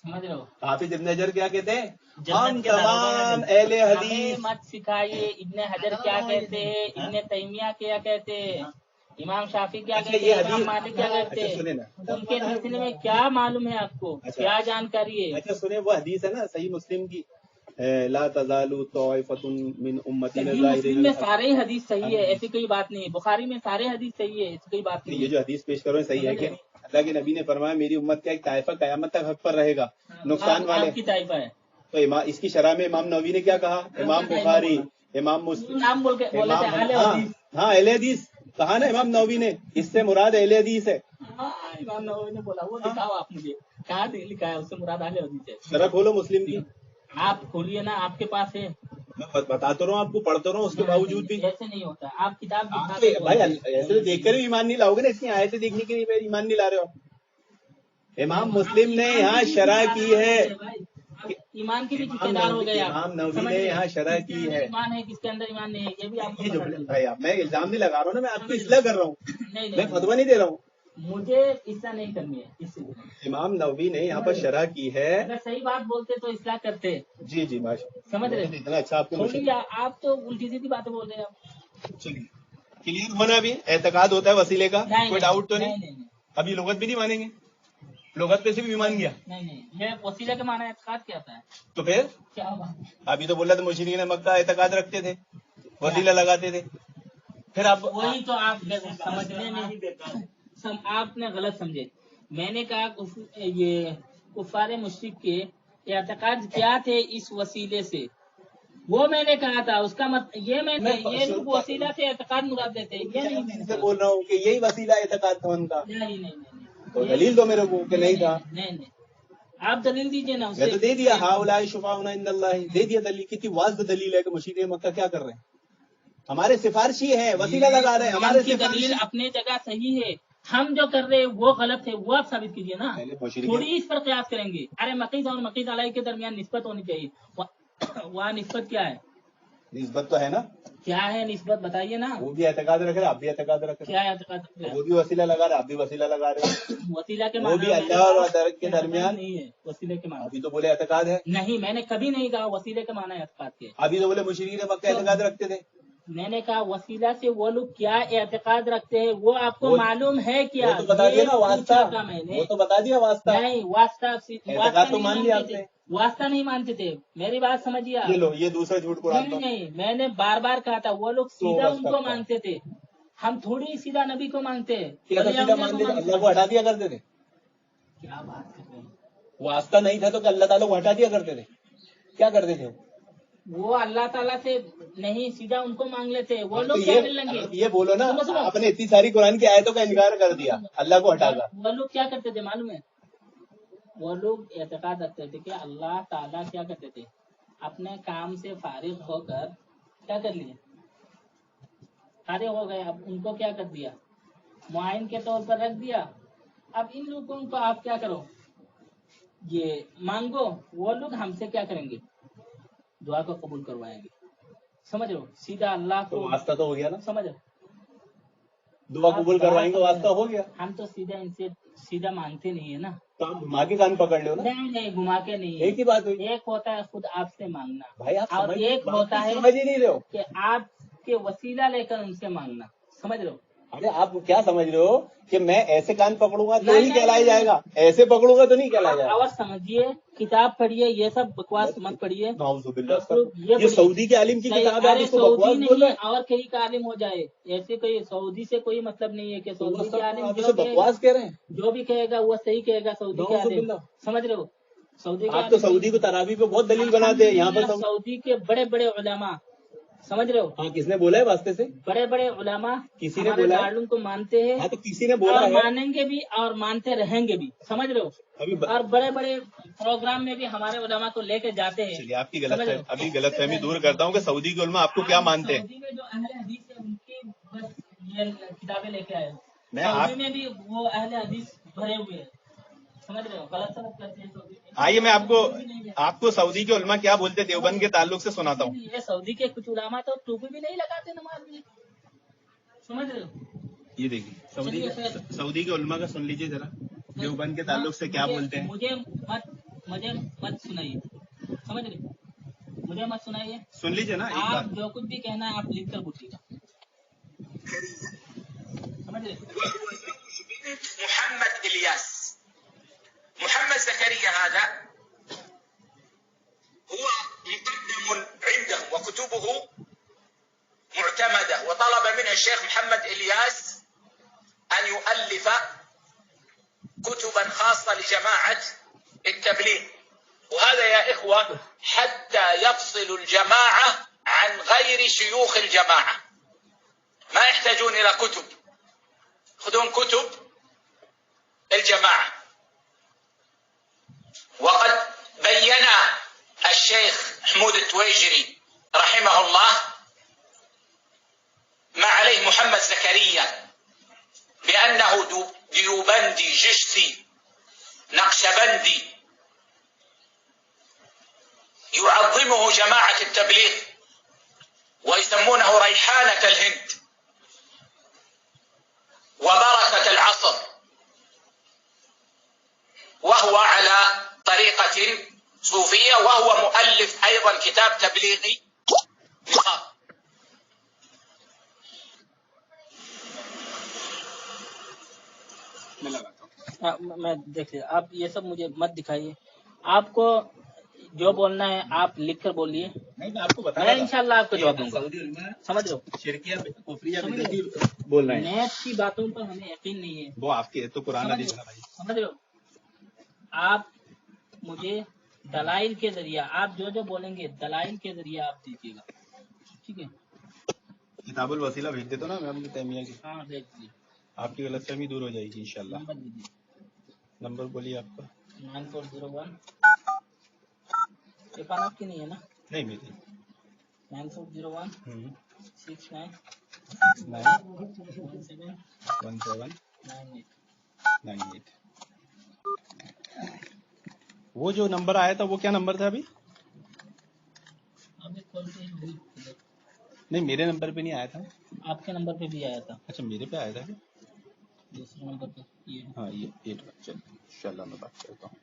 समझ रहे हो? हाफिज इब्न हजर क्या कहते हैं? जन्नत हम के दारोगा तमाम में अहले हमें हदीस, मत सिखाइए इब्ने हजर क्या कहते हैं, इब्ने तैमिया क्या कहते हैं, इमाम शाफी क्या अच्छा, कहते ये हैं, इमाम हदीस, मालिक क्या कहते अच्छा सुने हैं, ना, उनके सिलसिले में क्या मालूम है आपको? अच्छा। क्या जानकारी है? अच्छा सुने, वो हदीस है ना सही मुस्लिम की, ला तजालु तौइफतुन मिन उम्मती सही मुस्लिम में सारे ही हदीस सही है, ऐसी कोई बात नहीं है। बुखारी में सारे हदीस सही है, ऐसी कोई बात नहीं ये है। जो हदीस पेश करो सही है कि नहीं? अल्लाह के नबी ने फरमाया मेरी उम्मत का एक ताइफा कयामत तक हक पर रहेगा, नुकसान वाले। आपकी ताइफा है। तो इसकी शरह में इमाम नबी ने क्या कहा? इमाम बुखारी, इमाम मुस्लिम, नाम बोल के बोले थे अहले हदीस। हाँ अहले हदीस कहा ना इमाम नबी ने, इससे मुराद अहले हदीस है। हाँ, इमाम नववी ने बोला, वो दिखाओ आप मुझे, कहाँ से लिखा है? उससे मुराद अहले हदीस है। शरह खोलो मुस्लिम की, आप खोलिए ना, आपके पास है। मैं बताता रहा हूँ आपको, पढ़ता रहा हूँ, उसके बावजूद भी ऐसे नहीं होता। आप किताब दिखा आप के तो भाई बोलते हैं। ऐसे तो देखकर भी ईमान नहीं लाओगे ना, इसकी आयतें देखने के लिए ईमान नहीं ला रहे हो आप। इमाम मुस्लिम ने यहाँ शरह की है, ईमान के भी ठेकेदार हो गए आप। इमाम नबी समझ ने गए? यहाँ शरह किसके की अंदर है। ईमान है, किसके अंदर ईमान नहीं है, ये भी आपको ये जो पता चल भाई आप, मैं इल्जाम नहीं लगा रहा हूँ ना, मैं आपको इसलिए कर रहा हूँ, नहीं मैं फतवा नहीं दे रहा हूँ। मुझे इसला नहीं करनी है इससे। इमाम नबी ने यहाँ पर शरह की है। अगर सही बात बोलते तो इसला करते। जी जी माशा, समझ रहे? इतना अच्छा आपको थोड़ी मुश्किल। आप तो उल्टी सीधी बातें बोल रहे हैं आप। चलिए क्लियर होना भी, एतकाद होता है वसीले का, नहीं, कोई नहीं, डाउट तो नहीं, नहीं? नहीं, नहीं, अभी लोगत भी नहीं मानेंगे, लोगत पे से भी मान गया नहीं, नहीं, ये वसीले के माना एतकाद क्या होता है? तो फिर क्या बात? अभी तो बोला था मुशरिकीन मक्का एतकाद रखते थे, वसीला लगाते थे, फिर आप वही तो आप समझने में आपने गलत समझे। मैंने कहा ये कुफारे मुश्रिक के एतकाद क्या थे इस वसीले से, वो मैंने कहा था। उसका मत ये ये लोग वसीला से एतकाद मुराद देते हैं, ये नहीं मैंने से कहा। बोल रहा हूँ कि यही वसीला एतकाद था उनका, नहीं, नहीं, तो दलील दो मेरे को कि नहीं था। नहीं, आप दलील दीजिए ना मैं तो दे दिया, हाउलाई शुफाउना इंदल्लाह, दे दिया दलील। कितनी वाज़ दलील है कि मुशरिकीन मक्का क्या कर रहे हैं, हमारे सिफारशी है, वसीला लगा रहे हैं, हमारे की दलील अपने जगह सही है। हम जो कर रहे हैं वो गलत है, वो आप साबित कीजिए ना। थोड़ी इस पर कयास करेंगे। अरे मकीस और मकीस अलाई के दरमियान निस्बत होनी चाहिए। वहाँ निस्बत क्या है? निस्बत तो है ना, क्या है निस्बत? बताइए ना। वो भी एतकाद रख रहे हैं, आप भी एतकाद रख रहे क्या है एतकाद? हैं, वो भी वसीला लगा रहे हैं, आप भी वसीला लगा रहे हैं। वसीला के वो माना भी अल्लाह और दरक के दरमियान नहीं है। वसीले के माना अभी तो बोले एतकाद है, नहीं, मैंने कभी नहीं कहा वसीले के माना एतकाद के। अभी तो बोले मुशरिकीन मक्का एतकाद रखते थे। मैंने कहा वसीला से वो लोग क्या एतकाद रखते हैं वो आपको मालूम है क्या? वो तो बता दिया ना, वास्ता, पूछा था मैंने। वो तो बता दिया वास्ता, नहीं, वास्ता एतकाद तो मान लिया मानते थे। आपने। वास्ता नहीं मानते थे, मेरी बात समझिए आप। ये लो, ये दूसरा झूठ कुरान नहीं, तो नहीं, मैंने बार बार कहा था वो लोग सीधा बस उनको करता। मानते थे। हम थोड़ी सीधा नबी को मानते हैं। क्या तो सीधा मान लिया, अल्लाह को हटा दिया करते थे। क्या बात कर रहे हैं? वास्ता नहीं था तो अल्लाह ताला को हटा दिया करते थे, क्या करते थे? वो अल्लाह ताला से नहीं, सीधा उनको मांग लेते। वो तो लोग क्या कर लेंगे? ये बोलो ना, सुनो। आपने इतनी सारी कुरान की आयतों का इनकार कर दिया, अल्लाह को हटाकर। वो लोग क्या करते थे मालूम है? वो लोग एतकाद रखते थे कि अल्लाह ताला क्या करते थे, अपने काम से फारिग होकर क्या कर लिए, फारिग हो गए। अब उनको क्या कर दिया, मुआइन के तौर पर रख दिया। अब इन लोगों को आप क्या करो, ये मांगो। वो लोग हमसे क्या करेंगे, दुआ को कबूल करवाएंगे। समझ रहे हो, सीधा अल्लाह तो को वास्ता तो हो गया ना, समझ रहे हो। दुआ आप कबूल बात करवाएंगे, समझ वास्ता रहे हो गया। हम तो सीधा इनसे सीधा मांगते नहीं है ना, तो आप घुमा के कान पकड़ लो ना, नहीं नहीं घुमा के नहीं है। एक ही बात हुई। एक होता है खुद आपसे मांगना, भाई आप और समझ एक बात होता ही है समझ ही नहीं रहे हो। कि आपके वसीला लेकर उनसे मांगना, समझ रहे हो। अरे आप क्या समझ रहे हो कि मैं ऐसे कान पकड़ूंगा तो नहीं, ही नहीं, कहलाया नहीं, जाएगा, ऐसे पकड़ूंगा तो नहीं कहलाया आप जाएगा। और समझिए, किताब पढ़िए, ये सब बकवास मत पढ़िए। नाउजुबिल्लाह। ये ये सऊदी के आलिम की नहीं, किताब है, आप अरे इसको सऊदी बकवास बोल नहीं रहे है, और कहीं का आलिम हो जाए, ऐसे कोई सऊदी से कोई मतलब नहीं है कि सऊदी के आलिम आप जो इसे कहेगा, बकवास कह रहे हैं। जो भी कहेगा वो सही कहेगा, सऊदी के आलिम, नाउजुबिल्लाह। समझ रहे हो। सऊदी के आप तो आलिम सऊदी को तरावी पे बहुत दलील बनाते हैं, यहाँ पर सऊदी के बड़े बड़े उलमा, समझ रहे हो, हाँ, किसने बोला है वास्ते से? बड़े बड़े उलमा किसी ने हमारे बोला है? दारुल को मानते हैं, हाँ, तो किसी ने बोला और है। मानेंगे भी और मानते रहेंगे भी, समझ रहे हो। अभी और बड़े बड़े प्रोग्राम में भी हमारे उलमा को लेके जाते हैं। चलिए, आपकी समझ रहे हो? अभी गलतफहमी दूर करता हूँ कि सऊदी के उलमा आपको क्या मानते हैं। सऊदी में जो अहले हदीस है उनकी बस ये किताबें लेके आए हो। मैं सऊदी आप में भी वो अहले हदीस भरे हुए हैं, समझ रहे हो, गलत सलत करते हैं सऊदी में। आइए मैं आपको सऊदी के उलमा क्या बोलते हैं देवबंद के ताल्लुक से सुनाता हूँ। ये सऊदी के कुछ उलमा तो टोपी भी नहीं लगाते नमाज में, समझ रहे हो। ये देखिए चलिए फिर। सऊदी के उलमा का सुन लीजिए जरा, देवबंद के ताल्लुक से क्या बोलते हैं। मुझे मत सुनाइए, समझ रहे, मुझे मत सुनाइए, सुन लीजिए ना एक आप बात। जो कुछ भी कहना है आप लिख कर पूछिएगा, समझ रहे। محمد إلياس محمد زكريا هذا هو مقدم عنده وكتبه معتمدة، وطلب منه الشيخ محمد إلياس أن يؤلف كتبا خاصة لجماعة التبليغ، وهذا يا إخوة حتى يفصل الجماعة عن غير شيوخ الجماعة، ما يحتاجون إلى كتب، خذون كتب الجماعة. وقد بين الشيخ محمود التويجري رحمه الله ما عليه محمد زكريا بأنه ديوبندي جشتي نقشبندي يعظمه جماعة التبليغ ويسمونه ريحانة الهند وبركة العصر، وهو على طريقة صوفية، وهو مؤلف أيضا كتاب تبليغي. मैं देखिए, आप ये सब मुझे मत दिखाइए, आपको जो बोलना है आप लिख कर बोलिए, नहीं मैं आपको बता मैं इंशाल्लाह आपको जवाब दूंगा, सऊदी उलमा समझ रहे हो। शिरकिया कुफरिया समझ बिदअती बोल रहे हैं। नेत की बातों पर हमें यकीन नहीं है, वो आपके तो कुरान समझ हदीस रहे है हो, भाई। समझ रहे हो। आप मुझे दलाइल के जरिए, आप जो जो बोलेंगे दलाइल के जरिए आप दीजिएगा, ठीक है। किताबुल वसीला भेज देता ना मैं अपनी तैमिया की, हाँ भेज दीजिए, आपकी गलतफहमी दूर हो जाएगी इंशाल्लाह। नंबर दीजिए, नंबर बोलिए आपका। 9401, ये पान आपकी नहीं है ना। नहीं मेरी 9401 69 9 17 17 98। 98। वो जो नंबर आया था वो क्या नंबर था अभी? अभी कॉल पे ही हुई, नहीं मेरे नंबर पे नहीं आया था। आपके नंबर पे भी आया था, अच्छा मेरे पे आया था क्या? दूसरे नंबर पे ये हाँ ये 8 चल इंशाल्लाह मैं बात करता हूँ।